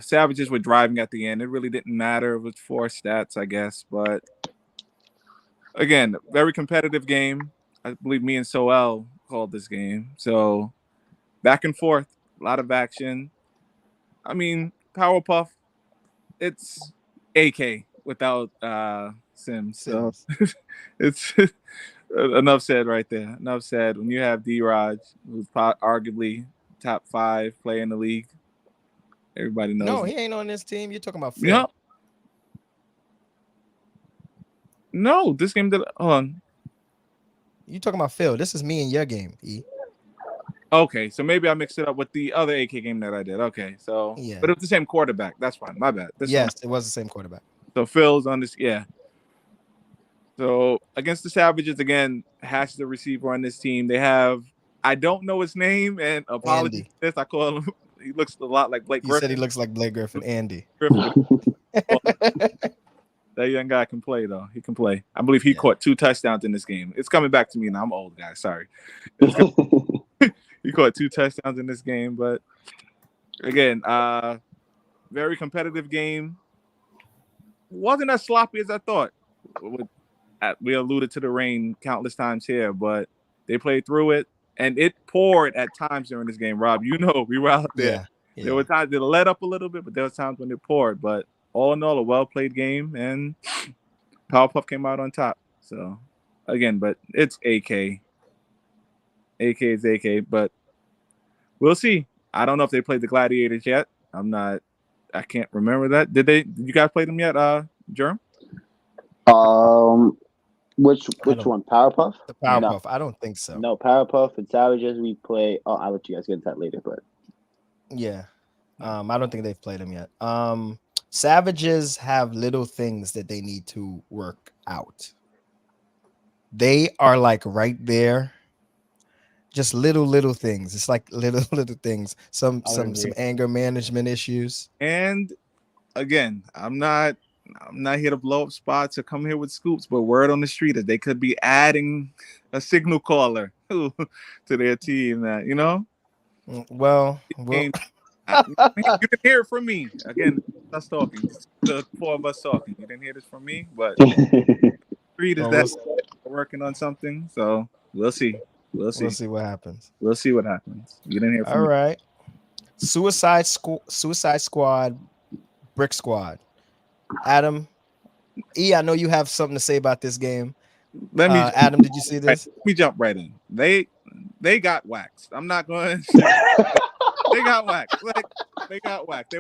Savages were driving at the end, it really didn't matter. It was 4 stats, I guess. But again, very competitive game. I believe me and Soel called this game. So back and forth, a lot of action. I mean, Powerpuff, it's AK without Sims. So it's enough said right there. Enough said. When you have D-Raj, who's arguably top 5 player in the league, everybody knows. No, he ain't on this team. You're talking about Phil. Yeah. No, this game did. Hold on. You talking about Phil? This is me and your game, E. Okay, so maybe I mixed it up with the other AK game that I did. Okay, so yeah, but it was the same quarterback. That's fine. My bad. It was the same quarterback. So Phil's on this. Yeah. So against the Savages again, Hash the receiver on this team. They have I don't know his name, and apologies for this. I call him. He looks a lot like Blake Griffin. You said he looks like Blake Griffin. Andy. That young guy can play, though. He can play. I believe he caught 2 touchdowns in this game. It's coming back to me now. I'm old, guys. Sorry. He caught 2 touchdowns in this game, but again, very competitive game. Wasn't as sloppy as I thought. We alluded to the rain countless times here, but they played through it, and it poured at times during this game. Rob, we were out there. Yeah. There were times it let up a little bit, but there was times when it poured. But all in all, a well-played game, and Powerpuff came out on top. So, again, but it's AK. AK is AK, but we'll see. I don't know if they played the Gladiators yet. I can't remember that. Did you guys play them yet, Jerm? Which one? Powerpuff? The Powerpuff. No. I don't think so. No, Powerpuff and Savages we play. Oh, I'll let you guys get into that later, but yeah. I don't think they've played them yet. Savages have little things that they need to work out. They are like right there. Just little things. It's like little things. Some anger management issues. And again, I'm not here to blow up spots or come here with scoops, but word on the street is they could be adding a signal caller to their team. That Well, you can hear it from me. Again, us talking. The 4 of us talking. You didn't hear this from me, but street is that working on something. So we'll see. We'll see what happens. We'll see what happens. You didn't hear from me. All right. Suicide Squad, Brick Squad. Adam, I know you have something to say about this game. Adam, did you see this? Let me jump right in. They got waxed. I'm not going. They got waxed. They got waxed.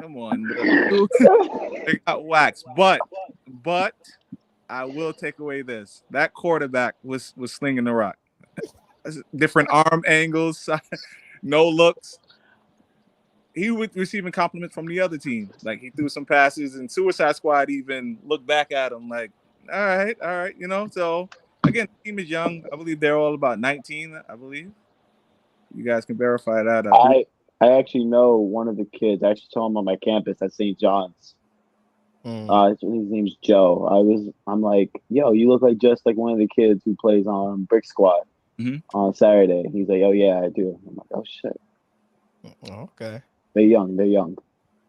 Come on. They got waxed. But I will take away this. That quarterback was slinging the rock. Different arm angles, no looks. He was receiving compliments from the other team. Like, he threw some passes, and Suicide Squad even looked back at him like, all right. So, again, the team is young. I believe they're all about 19, I believe. You guys can verify that. I actually know one of the kids. I actually saw him on my campus at St. John's. His name's Joe. I'm like, yo, you look like just like one of the kids who plays on Brick Squad on Saturday. He's like, oh yeah, I do. I'm like, oh shit. Okay. They're young.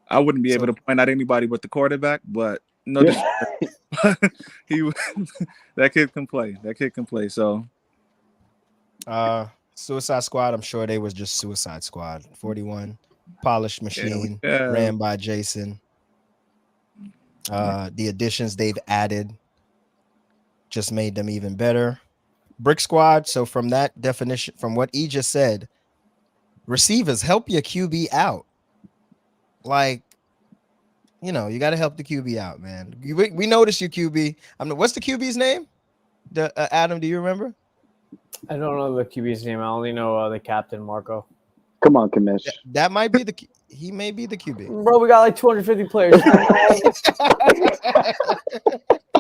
I wouldn't be able to point out anybody but the quarterback, but no, that kid can play. So, Suicide Squad. I'm sure they was just Suicide Squad. 41, polished machine, ran by Jason. The additions they've added just made them even better. Brick Squad. So from that definition, from what E just said, receivers, help your QB out. Like, you got to help the QB out, man. We noticed your QB. What's the QB's name? Adam, do you remember? I don't know the QB's name. I only know the captain, Marco. Come on, Kamish. That might be he may be the QB. Bro, we got like 250 players. I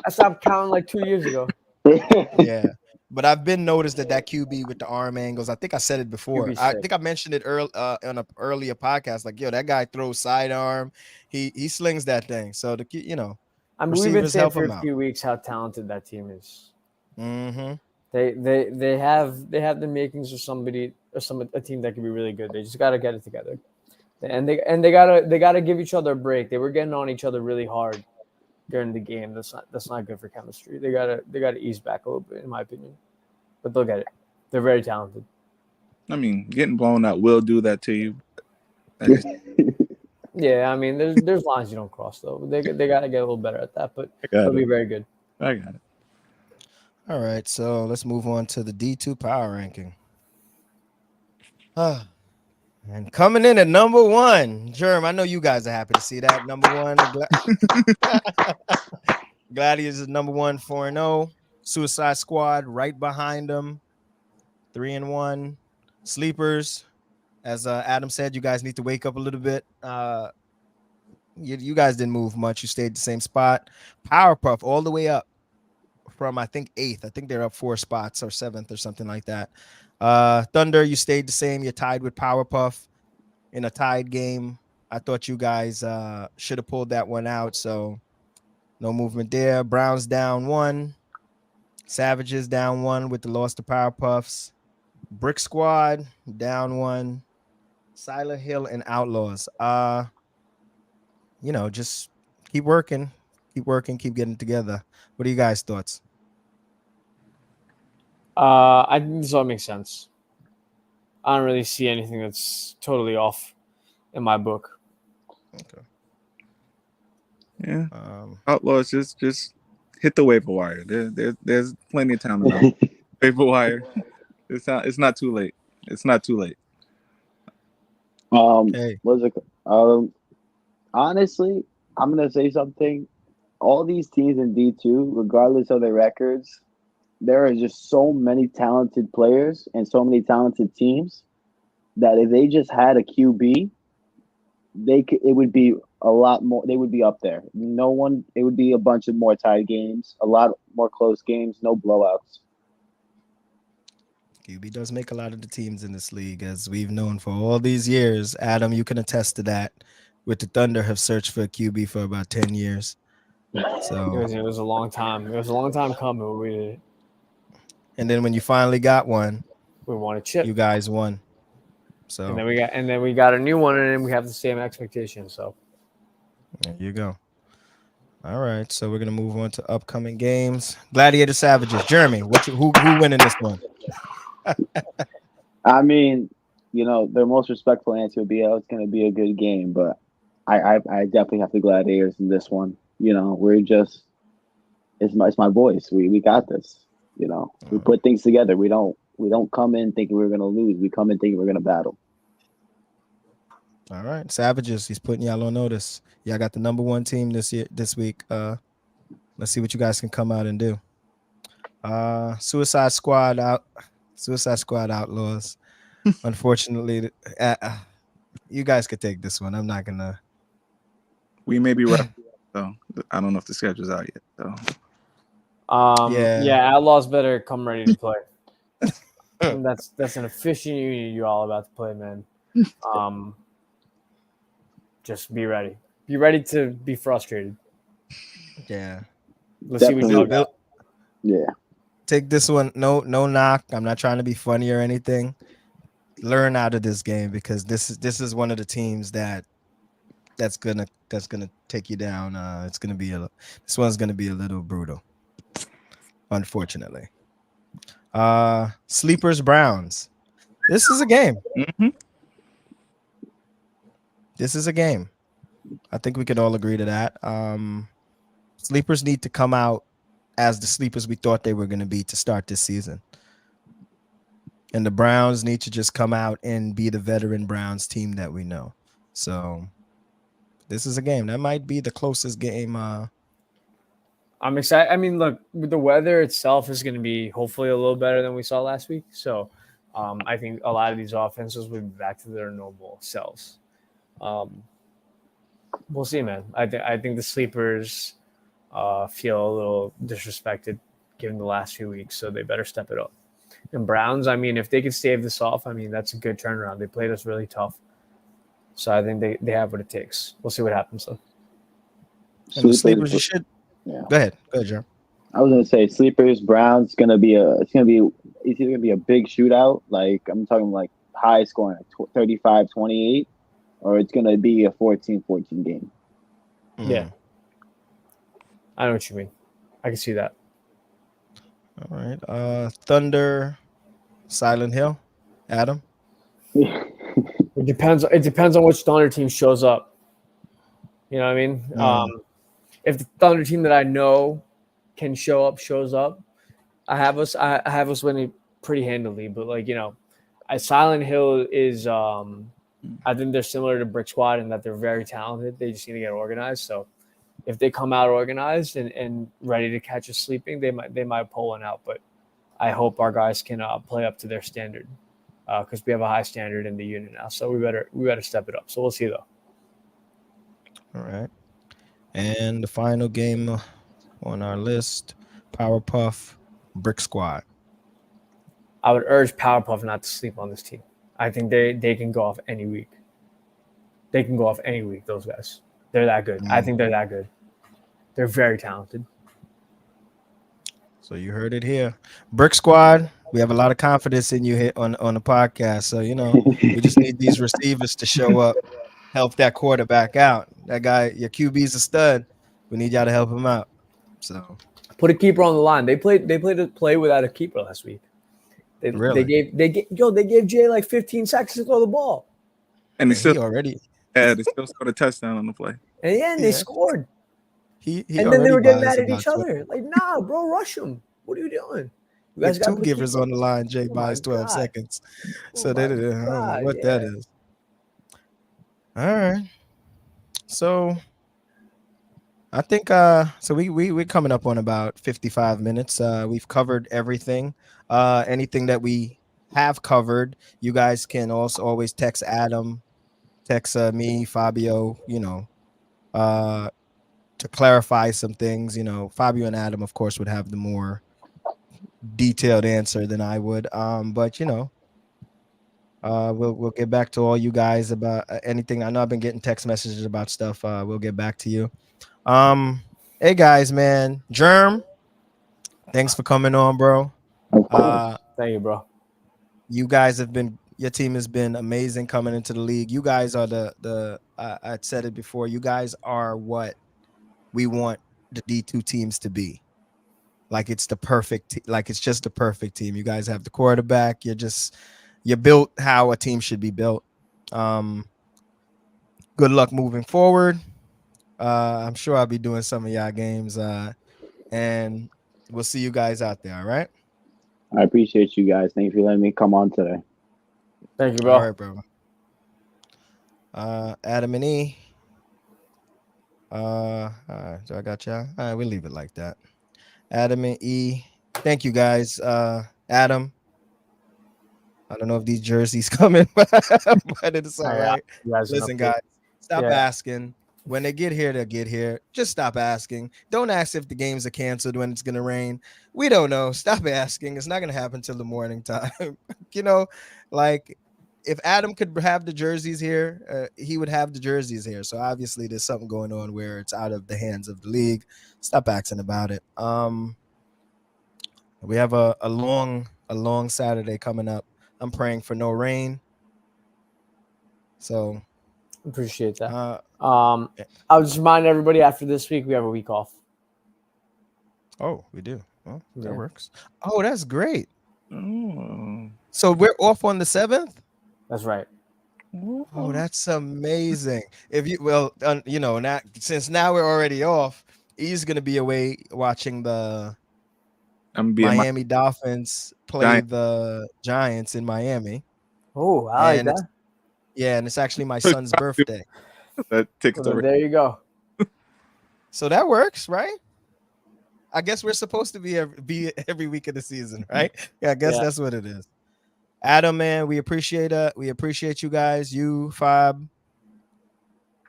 stopped counting like 2 years ago. Yeah. But I've been noticed that QB with the arm angles. I think I said it before. I think I mentioned it on an earlier podcast. Like, yo, that guy throws sidearm. He slings that thing. So we've been saying for a few weeks how talented that team is. Mm-hmm. They have the makings of somebody or a team that can be really good. They just got to get it together, and they gotta give each other a break. They were getting on each other really hard during the game. That's not good for chemistry. They gotta ease back a little bit, in my opinion, but they'll get it. They're very talented. I mean, getting blown out will do that to you. Yeah, I mean, there's lines you don't cross though. They gotta get a little better at that, but they'll be very good. I got it. All right, so let's move on to the D2 power ranking. And coming in at number 1, Germ, I know you guys are happy to see that. Number 1, Gladiators is number 1, 4-0. Suicide Squad right behind them, 3-1. Sleepers, as Adam said, you guys need to wake up a little bit. You guys didn't move much. You stayed the same spot. Powerpuff all the way up from, I think, 8th. I think they're up 4 spots or 7th or something like that. Thunder, you stayed the same. You're tied with Powerpuff in a tied game. I thought you guys should have pulled that one out, so no movement there. Browns down 1. Savages down 1 with the loss to Powerpuffs. Brick Squad down one. Silent Hill and Outlaws. Just keep working, keep getting together. What are you guys' thoughts? I think this all makes sense. I don't really see anything that's totally off in my book. Okay. Yeah. Outlaws just hit the waiver wire. There's plenty of time now. Waiver wire. It's not too late. It's not too late. Hey. What's it? Honestly, I'm gonna say something. All these teams in D2, regardless of their records, there are just so many talented players and so many talented teams that if they just had a QB, it would be a lot more. They would be up there. No one. It would be a bunch of more tied games, a lot more close games, no blowouts. QB does make a lot of the teams in this league, as we've known for all these years. Adam, you can attest to that. With the Thunder, have searched for a QB for about 10 years. So It was a long time. It was a long time coming when we did it. And then when you finally got one, we won a chip. You guys won. So and then we got a new one, and then we have the same expectation. So there you go. All right, so we're gonna move on to upcoming games. Gladiator Savages. Jeremy, who winning this one? I mean, their most respectful answer would be, "Oh, it's going to be a good game," but I definitely have the Gladiators in this one. We're just it's my boys. We got this. We put things together. We don't come in thinking we're going to lose. We come in thinking we're going to battle. All right, Savages. He's putting y'all on notice. Y'all got the number one team this week. Let's see what you guys can come out and do. Suicide Squad Outlaws. Unfortunately, you guys could take this one. I'm not gonna. We may be rough, so I don't know if the schedule's out yet. So yeah, Outlaws better come ready to play. That's an efficient unit you're all about to play, man. Just be ready. Be ready to be frustrated. Yeah. Let's see what you got. Yeah. Take this one. No knock. I'm not trying to be funny or anything. Learn out of this game, because this is one of the teams that's gonna take you down. This one's gonna be a little brutal, unfortunately. Sleepers Browns. This is a game. Mm-hmm. This is a game. I think we could all agree to that. Sleepers need to come out as the sleepers we thought they were going to be to start this season. And the Browns need to just come out and be the veteran Browns team that we know. So this is a game. That might be the closest game. I'm excited. I mean, look, the weather itself is going to be hopefully a little better than we saw last week. So I think a lot of these offenses will be back to their normal selves. We'll see, man. I think the sleepers feel a little disrespected given the last few weeks, so they better step it up. And Browns, I mean, if they can stave this off, I mean, that's a good turnaround. They played us really tough, so I think they have what it takes. We'll see what happens, though. And the sleepers, you should. Yeah. Go ahead, Jeremy. I was gonna say sleepers Browns it's gonna be either gonna be a big shootout, like I'm talking like high scoring, 35-28, or it's gonna be a 14-14 game. Yeah, I know what you mean. I can see that. All right. Thunder, Silent Hill, Adam. It depends on which Thunder team shows up. You know what I mean? If the Thunder team that I know can shows up, I have us winning pretty handily. But Silent Hill is I think they're similar to Brick Squad in that they're very talented. They just need to get organized. So if they come out organized and ready to catch us sleeping, they might pull one out. But I hope our guys can play up to their standard, because we have a high standard in the unit now. So we better step it up. So we'll see though. All right. And the final game on our list, Powerpuff Brick Squad. I would urge Powerpuff not to sleep on this team. I think they can go off any week. They can go off any week, those guys. They're that good. I think they're that good. They're very talented. So you heard it here. Brick Squad, We have a lot of confidence in you here on the podcast. So, we just need these receivers to show up, help that quarterback out. That guy, your QB's a stud. We need y'all to help him out. So Put a keeper on the line. They played a play without a keeper last week. They really, they gave Jay like 15 seconds to throw the ball. And he already they still scored a touchdown on the play. And yeah, they scored. He and then they were getting buys mad at about each other. Like, nah, bro, rush him. What are you doing? You With guys got two givers on the line, Jay buys 12 seconds. So I don't know what that is. All right. So I think so we're coming up on about 55 minutes. We've covered everything. Anything that we have covered, you guys can also always text Adam, text me, Fabio, to clarify some things. Fabio and Adam, of course, would have the more detailed answer than I would. But we'll get back to all you guys about anything. I know I've been getting text messages about stuff. We'll get back to you. Hey guys, man, Germ, thanks for coming on, bro. Thank you, bro. You guys your team has been amazing coming into the league. You guys are I said it before, you guys are what we want the D2 teams to be. Like it's the perfect, like it's just the perfect team. You guys have the quarterback. You're built how a team should be built. Good luck moving forward. I'm sure I'll be doing some of y'all games, and we'll see you guys out there. All right. I appreciate you guys. Thank you for letting me come on today. Thank you, bro. All right, bro. Adam and E. All right, so I got y'all. All right, we'll leave it like that. Adam and E. Thank you guys. Adam, I don't know if these jerseys coming, but it's all right. Listen, guys, stop asking. When they get here, they'll get here. Just stop asking. Don't ask if the games are canceled when it's gonna rain. We don't know. Stop asking. It's not gonna happen till the morning time. Like if Adam could have the jerseys here, he would have the jerseys here. So obviously there's something going on where it's out of the hands of the league. Stop asking about it. We have a long Saturday coming up. I'm praying for no rain. So appreciate that. I'll just remind everybody after this week we have a week off. Oh, we do. Well, that works. Oh, that's great. Oh. So we're off on the 7th? That's right. Oh, that's amazing. Since now we're already off, he's gonna be away watching the Miami Dolphins play the Giants in Miami. Oh, I like that. And it's actually my son's birthday. That takes over. There you go. So that works, right? I guess we're supposed to be every week of the season, right? Yeah, I guess that's what it is. Adam, man, we appreciate it. We appreciate you guys, you, Fab,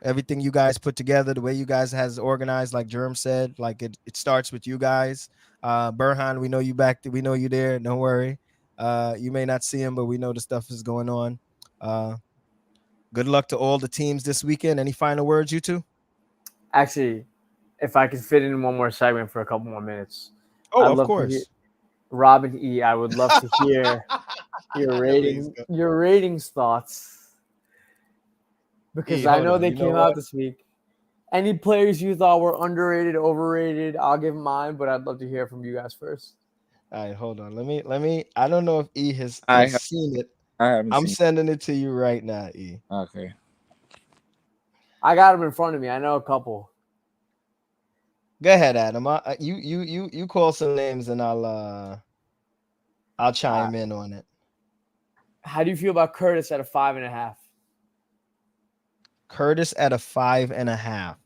everything you guys put together, the way you guys has organized, like Jerm said, like it starts with you guys. Burhan, we know you back. We know you there. Don't worry. You may not see him, but we know the stuff is going on. Good luck to all the teams this weekend. Any final words, you two? Actually, if I could fit in one more segment for a couple more minutes. Oh, of course. Robin E., I would love to hear your ratings thoughts. Because I know they came out this week. Any players you thought were underrated, overrated, I'll give mine, but I'd love to hear from you guys first. All right, hold on. Let me. I don't know if E has seen it. I'm sending it to you right now, E. Okay. I got them in front of me. I know a couple. Go ahead, Adam. You call some names and I'll chime in on it. How do you feel about Curtis at a 5.5? Curtis at a 5.5.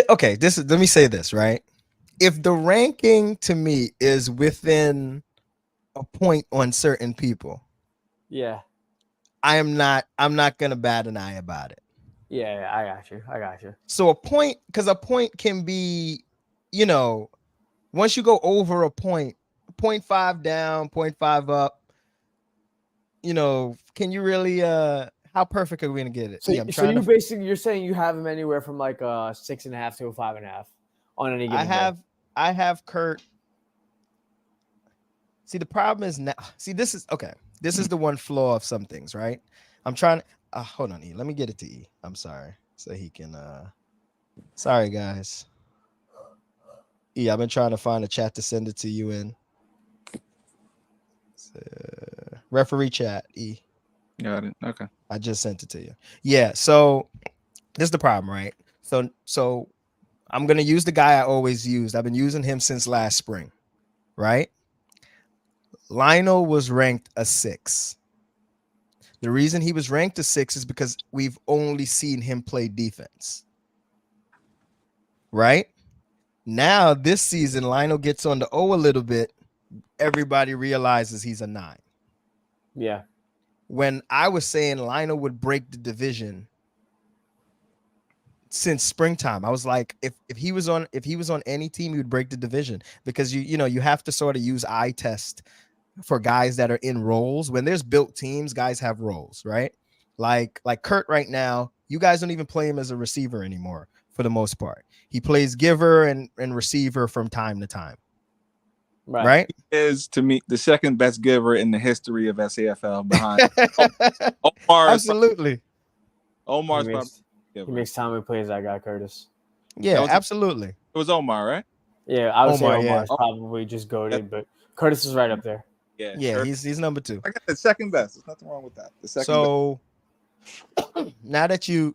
Okay, let me say this, right? If the ranking to me is within a point on certain people, I'm not gonna bat an eye about it. Yeah, I got you. So a point can be, once you go over a point, 0.5 down, 0.5 up, can you really how perfect are we gonna get it? So, you're saying you have him anywhere from like a 6.5 to a 5.5 on any given day. I have Kurt. See, the problem is now. See, this is okay. This is the one flaw of some things, right? I'm trying to hold on, E. Let me get it to E. I'm sorry. So he can sorry guys. E, I've been trying to find a chat to send it to you in. Referee chat, E. Got it. Okay. I just sent it to you. Yeah, so this is the problem, right? So I'm gonna use the guy I always used. I've been using him since last spring, right? Lionel was ranked a 6. The reason he was ranked a 6 is because we've only seen him play defense. Right? Now, this season, Lionel gets on the O a little bit. Everybody realizes he's a 9. Yeah. When I was saying Lionel would break the division since springtime, I was like, if he was on any team, he would break the division, because you have to sort of use eye test for guys that are in roles. When there's built teams, guys have roles, right? Like Kurt right now, you guys don't even play him as a receiver anymore for the most part. He plays giver and receiver from time to time. Right? He is, to me, the second best giver in the history of SAFL behind Omar. Absolutely. Omar's he makes time he plays that guy, Curtis. Yeah, absolutely. It was Omar, right? Yeah, I would say Omar, Omar's probably just goated, but Curtis is right up there. Yeah, he's number 2. I got the second best. There's nothing wrong with that. The second so best. now that you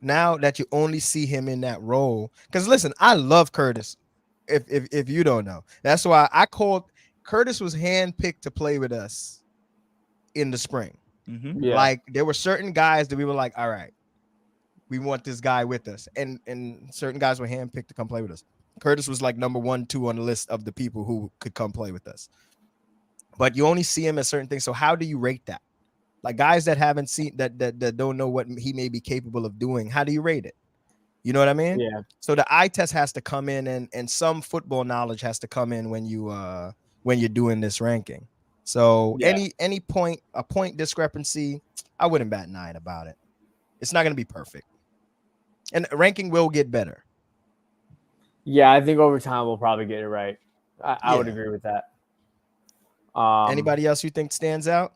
only see him in that role, because listen, I love Curtis. If you don't know, that's why I called Curtis was handpicked to play with us in the spring. Mm-hmm. Yeah. Like there were certain guys that we were like, all right, we want this guy with us, and certain guys were handpicked to come play with us. Curtis was like number 1, 2 on the list of the people who could come play with us. But you only see him at certain things. So how do you rate that? Like guys that haven't seen that don't know what he may be capable of doing, how do you rate it? You know what I mean? Yeah. So the eye test has to come in, and some football knowledge has to come in when you're doing this ranking. So any point discrepancy, I wouldn't bat an eye about it. It's not going to be perfect, and ranking will get better. Yeah, I think over time we'll probably get it right. I would agree with that. Anybody else you think stands out?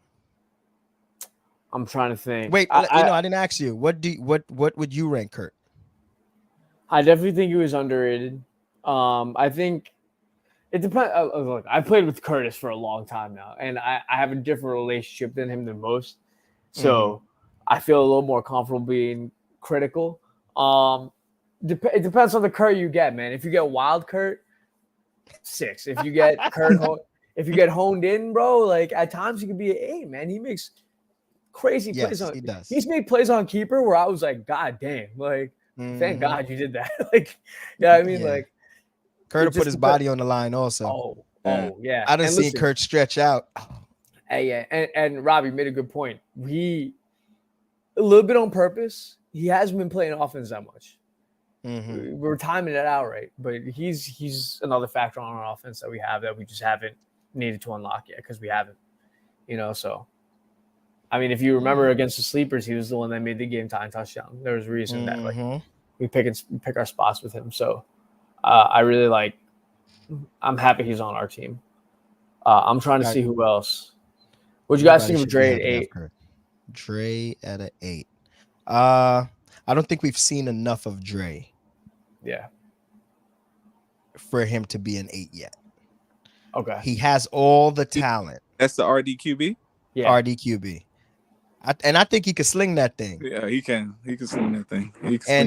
I'm trying to think. Wait, I didn't ask you. What would you rank Kurt? I definitely think he was underrated. I think it depends. Look, I played with Curtis for a long time now, and I have a different relationship than him than most. So I feel a little more comfortable being critical. It depends on the Kurt you get, man. If you get wild Kurt, 6. If you get if you get honed in, bro, like at times he could be an 8, man. He makes crazy plays on. He does. He's made plays on keeper where I was like, God damn, like thank God you did that. Like, yeah, I mean, like Kurt put his body on the line also. Oh yeah. I done seen Kurt stretch out. Hey, yeah, and Robbie made a good point. He a little bit on purpose. He hasn't been playing offense that much. We're timing it out right, but he's another factor on our offense that we have that we just haven't needed to unlock yet because we haven't, So, I mean, if you remember against the Sleepers, he was the one that made the game time touchdown. There was a reason that we pick our spots with him. So, I really like. I'm happy he's on our team. I'm trying to see who else. What you guys think of Dre at 8? Dre at an 8. I don't think we've seen enough of Dre. Yeah. For him to be an 8 yet. Okay. He has all the talent. That's the RDQB? Yeah. RDQB. I think he could sling that thing. Yeah, he can. He can sling that thing.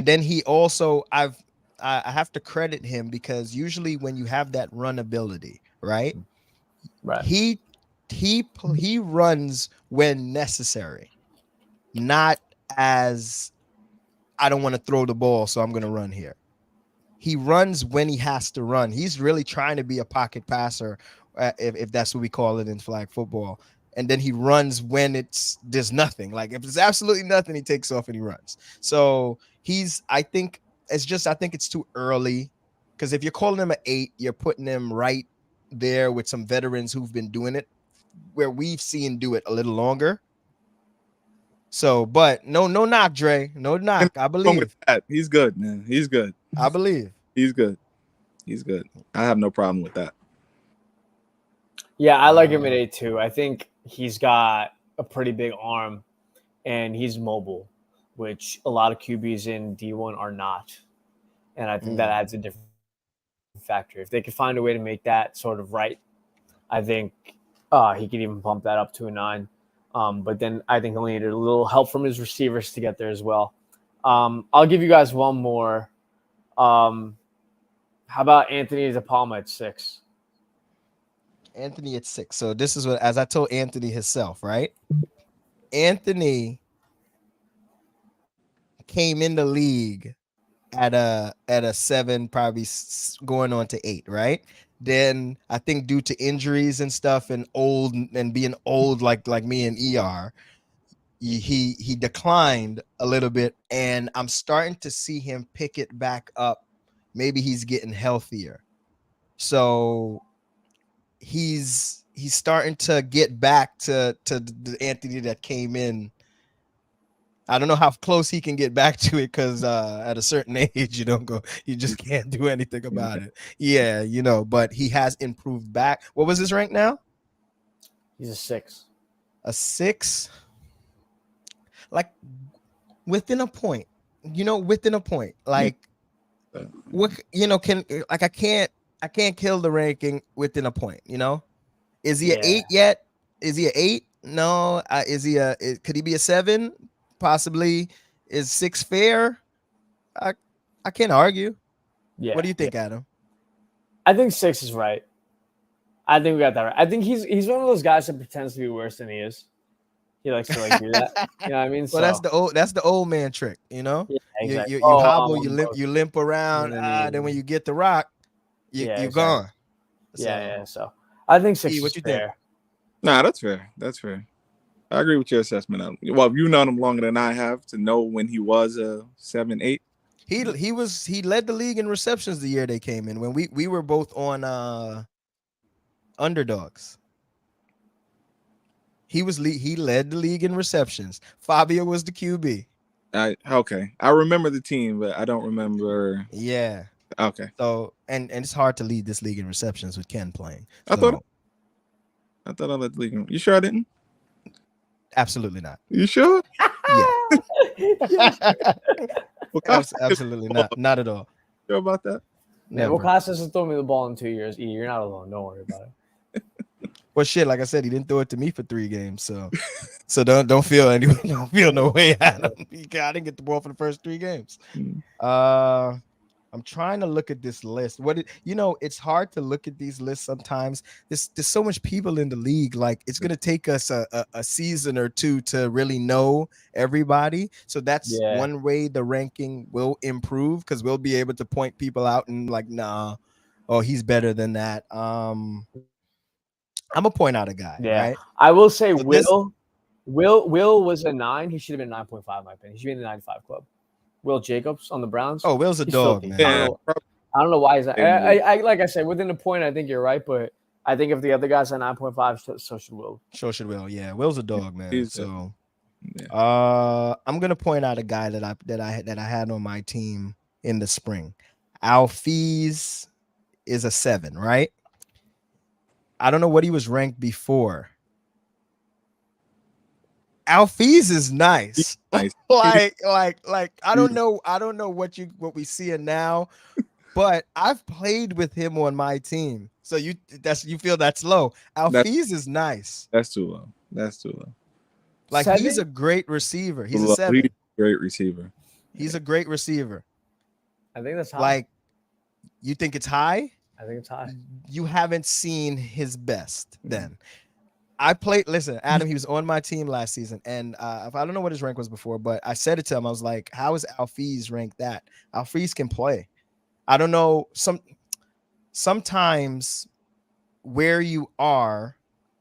Then he also, I have to credit him because usually when you have that run ability, right? He runs when necessary, not as I don't want to throw the ball, so I'm going to run here. He runs when he has to run. He's really trying to be a pocket passer, if that's what we call it in flag football. And then he runs when there's nothing. Like if there's absolutely nothing, he takes off and he runs. So I think it's too early, because if you're calling him an 8, you're putting him right there with some veterans who've been doing it, where we've seen do it a little longer. So, but no knock, Dre. No knock. I believe. He's good, man. He's good. I believe. He's good. He's good. I have no problem with that. Yeah, I like him at 8 too. I think he's got a pretty big arm, and he's mobile, which a lot of QBs in D1 are not. And I think that adds a different factor. If they could find a way to make that sort of right, I think he could even bump that up to a 9. But then I think he'll need a little help from his receivers to get there as well. I'll give you guys one more. How about Anthony DePalma at 6? Anthony at 6. So this is what, as I told Anthony himself, right? Anthony came in the league at a 7, probably going on to 8, right? Then I think due to injuries and stuff and being old like me and ER, he declined a little bit, and I'm starting to see him pick it back up. Maybe he's getting healthier, so he's starting to get back to the Anthony that came in. I don't know how close he can get back to it, because at a certain age you just can't do anything about it. Yeah, but he has improved back. What was his rank now? He's a 6. A 6? Like within a point, like what, I can't kill the ranking within a point, Is he an 8 yet? Is he an 8? No. Could he be a 7? Possibly. Is 6 fair? I can't argue. Yeah. What do you think, Adam? I think 6 is right. I think we got that right. I think he's one of those guys that pretends to be worse than he is. He likes to do that. You know what I mean? Well, that's the old man trick, Yeah, exactly. You hobble, you limp around. Then when you get the rock, you're exactly. gone. So, So I think 6 what is you fair. think? Nah, that's fair. That's fair. I agree with your assessment of him. Well, you've known him longer than I have to know when he was a 7, 8. He led the league in receptions the year they came in, when we were both on underdogs. He led the league in receptions. Fabio was the QB. Okay. I remember the team, but I don't remember. Yeah. Okay. So and it's hard to lead this league in receptions with Ken playing. I thought I led the league. You sure I didn't? Absolutely not. You sure? Yeah. Absolutely not. Not at all. Sure about that? Never. Wilcox hasn't thrown me the ball in 2 years. You're not alone. Don't worry about it. Well, shit, like I said, he didn't throw it to me for 3 games, so don't feel no way, Adam. I didn't get the ball for the first 3 games. I'm trying to look at this list. It's hard to look at these lists sometimes. There's so much people in the league. Like, it's gonna take us a season or 2 to really know everybody. So that's one way the ranking will improve, because we'll be able to point people out and like, nah, oh, he's better than that. I'm gonna point out a guy. Yeah, right? I will say Will was a 9. He should have been 9.5 in my opinion. He should be in the 95 club. Will Jacobs on the Browns. Oh, Will's a dog, man. Yeah. I don't know why he's not. I like I said, within a point, I think you're right, but I think if the other guys are 9.5, so should Will. So should Will. Yeah, Will's a dog, man. Yeah. I'm gonna point out a guy that I had on my team in the spring. Alfiz is a 7, right? I don't know what he was ranked before. Alfiz is nice. like I don't know what we see in now, but I've played with him on my team. So you feel that's low. Alfiz is nice. That's too low. Like 7? He's a great receiver. He's a 7. He's a great receiver. He's a great receiver. I think that's high. Like, you think it's high? I think it's high. You haven't seen his best then. Listen, Adam, he was on my team last season, and I don't know what his rank was before, but I said it to him. I was like, how is Alfiz ranked that? Alfiz can play. I don't know. Sometimes where you are,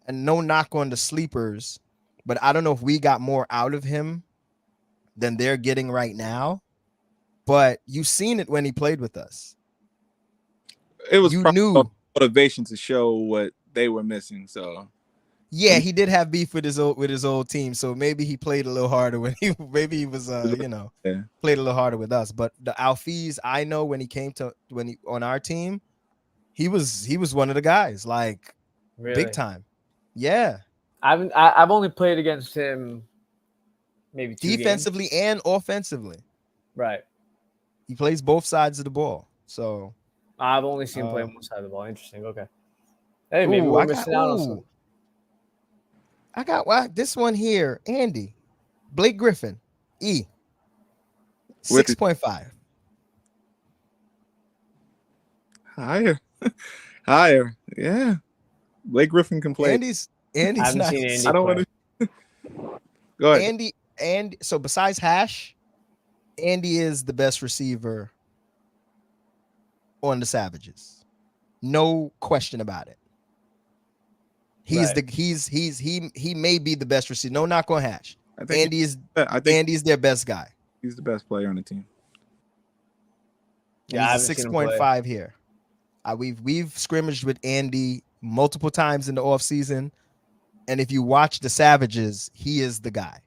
and no knock on the sleepers, but I don't know if we got more out of him than they're getting right now. But you've seen it when he played with us. It was knew motivation to show what they were missing. So yeah, he did have beef with his old team. So maybe he played a little harder when he played a little harder with us. But the Alfiz, I know when he on our team, He was one of the guys, like Really? big time. Yeah, I've only played against him maybe 2 games. defensively and offensively. Right. He plays both sides of the ball. So I've only seen him play on one side of the ball. Interesting. Okay. Hey, maybe we're missing out on something. I got this one here. Andy, Blake Griffin, 6.5. Higher. Yeah. Blake Griffin can play. Andy's I haven't nice. seen Andy I don't play. want to. Go ahead. Andy. So besides Hash, Andy is the best receiver on the Savages. No question about it. He may be the best receiver. No knock on Hash. Andy's their best guy. He's the best player on the team. Yeah, he's a 6.5 here. We've scrimmaged with Andy multiple times in the offseason. And if you watch the Savages, he is the guy.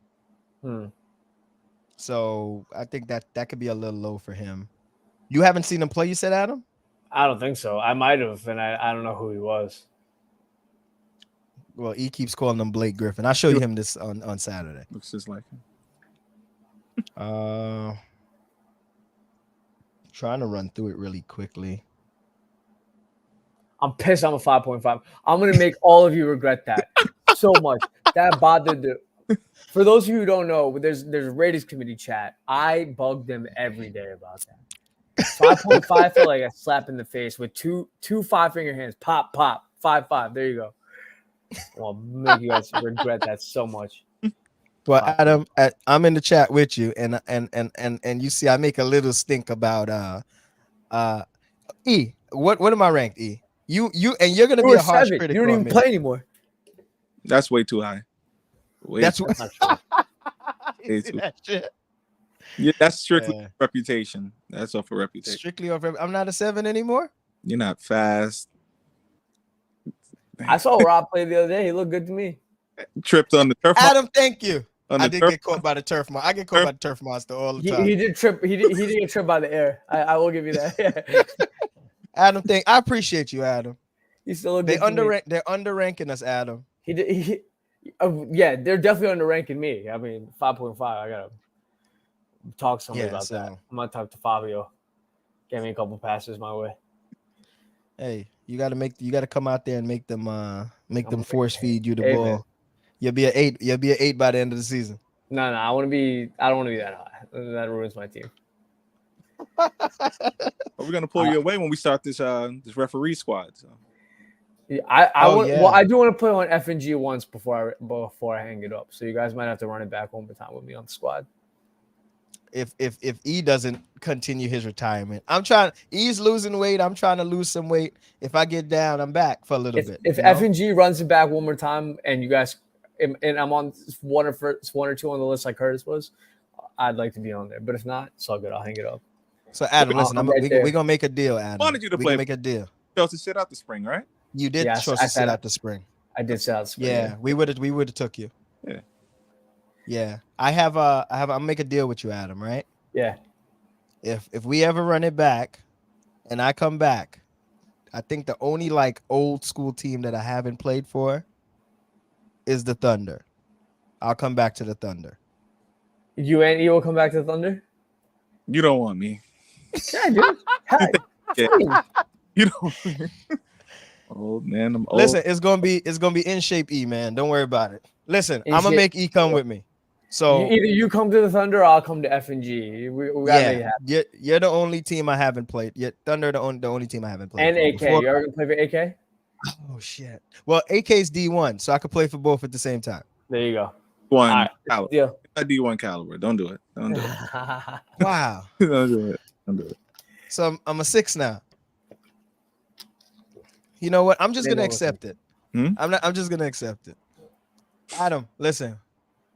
So I think that could be a little low for him. You haven't seen him play, you said, Adam? I don't think so. I might have, and I don't know who he was. Well, he keeps calling him Blake Griffin. I'll show you him this on Saturday. Looks just like him. Trying to run through it really quickly. I'm pissed I'm a 5.5. I'm going to make all of you regret that so much. That bothered the... For those of you who don't know, there's Raiders committee chat. I bug them every day about that. 5.5 felt like a slap in the face with two 5-finger hands. Pop, 5.5. There you go. I'll make you guys regret that so much. Well, Adam, I'm in the chat with you, and you see I make a little stink about E. What am I ranked, E? You and you're gonna be a harsh critic. You don't even play anymore. That's way too high. That's what. That shit. Yeah, that's strictly reputation. That's off of reputation. Strictly off. I'm not a 7 anymore. You're not fast. I saw Rob play the other day. He looked good to me. Tripped on the turf. Adam, thank you. I did get caught by the turf monster. I get caught by the turf monster all the time. He did trip. He did get tripped by the air. I will give you that. Adam, I appreciate you, Adam. You still look. They're underranking us, Adam. Yeah, they're definitely underranking me. I mean, 5.5. I gotta talk to somebody about that. I'm gonna talk to Fabio. Get me a couple passes my way. Hey, you gotta come out there and make them force feed you the ball. Man. You'll be an 8. You'll be an 8 by the end of the season. No, I don't want to be that high. That ruins my team. We're gonna pull you away when we start this referee squad. So. Yeah, I do want to play on F&G once before I hang it up. So you guys might have to run it back one more time with me on the squad. If E doesn't continue his retirement, E's losing weight. I'm trying to lose some weight. If I get down, I'm back for a little bit. If F&G runs it back one more time and you guys and I'm on one or two on the list like Curtis was, I'd like to be on there. But if not, it's all good. I'll hang it up. So Adam, listen, we're gonna make a deal, Adam. Wanted you to play. Make a deal. Chose to sit out the spring, right? You did choose to sit out the spring. I did sit out the spring. Yeah, we would have took you. Yeah. Yeah. I'll make a deal with you, Adam, right? Yeah. If we ever run it back and I come back, I think the only old school team that I haven't played for is the Thunder. I'll come back to the Thunder. You and E will come back to the Thunder? You don't want me. Yeah, dude. Yeah. You don't. Old man, I'm old. Listen, it's gonna be in shape, E, man. Don't worry about it. Listen, I'm gonna make E come with me. So either you come to the Thunder or I'll come to F&G. We gotta make it happen. You're the only team I haven't played. Thunder the only team I haven't played. And AK. You ever gonna play for AK? Oh shit. Well, AK's D1, so I could play for both at the same time. There you go. Caliber. A D1 caliber. Don't do it. Wow. Don't do it. So I'm a 6 now. You know what? I'm just gonna accept it. I'm just gonna accept it. Adam, listen.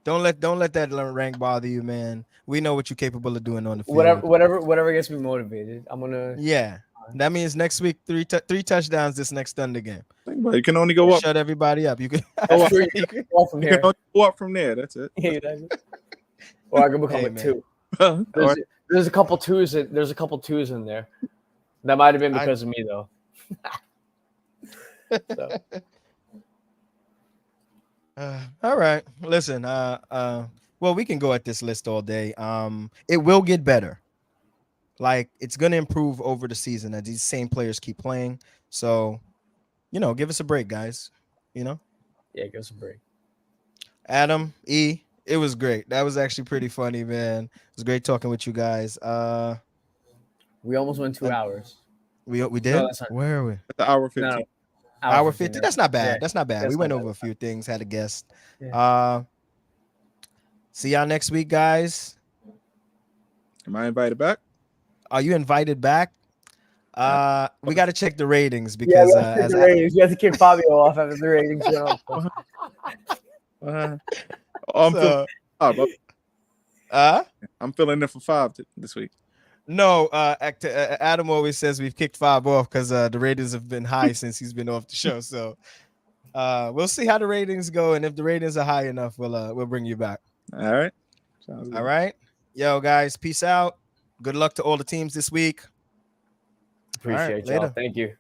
Don't let that rank bother you, man. We know what you're capable of doing on the field. Whatever gets me motivated. I'm gonna. Yeah. That means next week 3 touchdowns this next Thunder game. You can only go up. Shut everybody up. You can go up from here. Go up from there. That's it. Yeah, that's it. Or I can become a 2. There's a couple twos. There's a couple twos in there. That might have been because of me though. So, All right. Listen, well, we can go at this list all day. It will get better. Like it's gonna improve over the season as these same players keep playing. So, give us a break, guys. yeah, give us a break. Adam, E, it was great. That was actually pretty funny, man. It was great talking with you guys. We almost went 2 hours. We did? No, that's not. Where are we? At the hour 15. No, Hour 50. yeah. That's not bad. Yeah, That's not bad. that's We went not over bad. a few things, had a guest. Yeah. See y'all next week, guys. Am I invited back? Are you invited back? We got to check the ratings Yeah, because let's check the ratings. You have to kick Fabio off after the ratings show. I'm filling in for 5 this week. No, Adam always says we've kicked 5 off because the ratings have been high since he's been off the show. So we'll see how the ratings go, and if the ratings are high enough, we'll bring you back. All right. Sounds good. All right, yo guys, peace out. Good luck to all the teams this week. Appreciate y'all. Later. Thank you.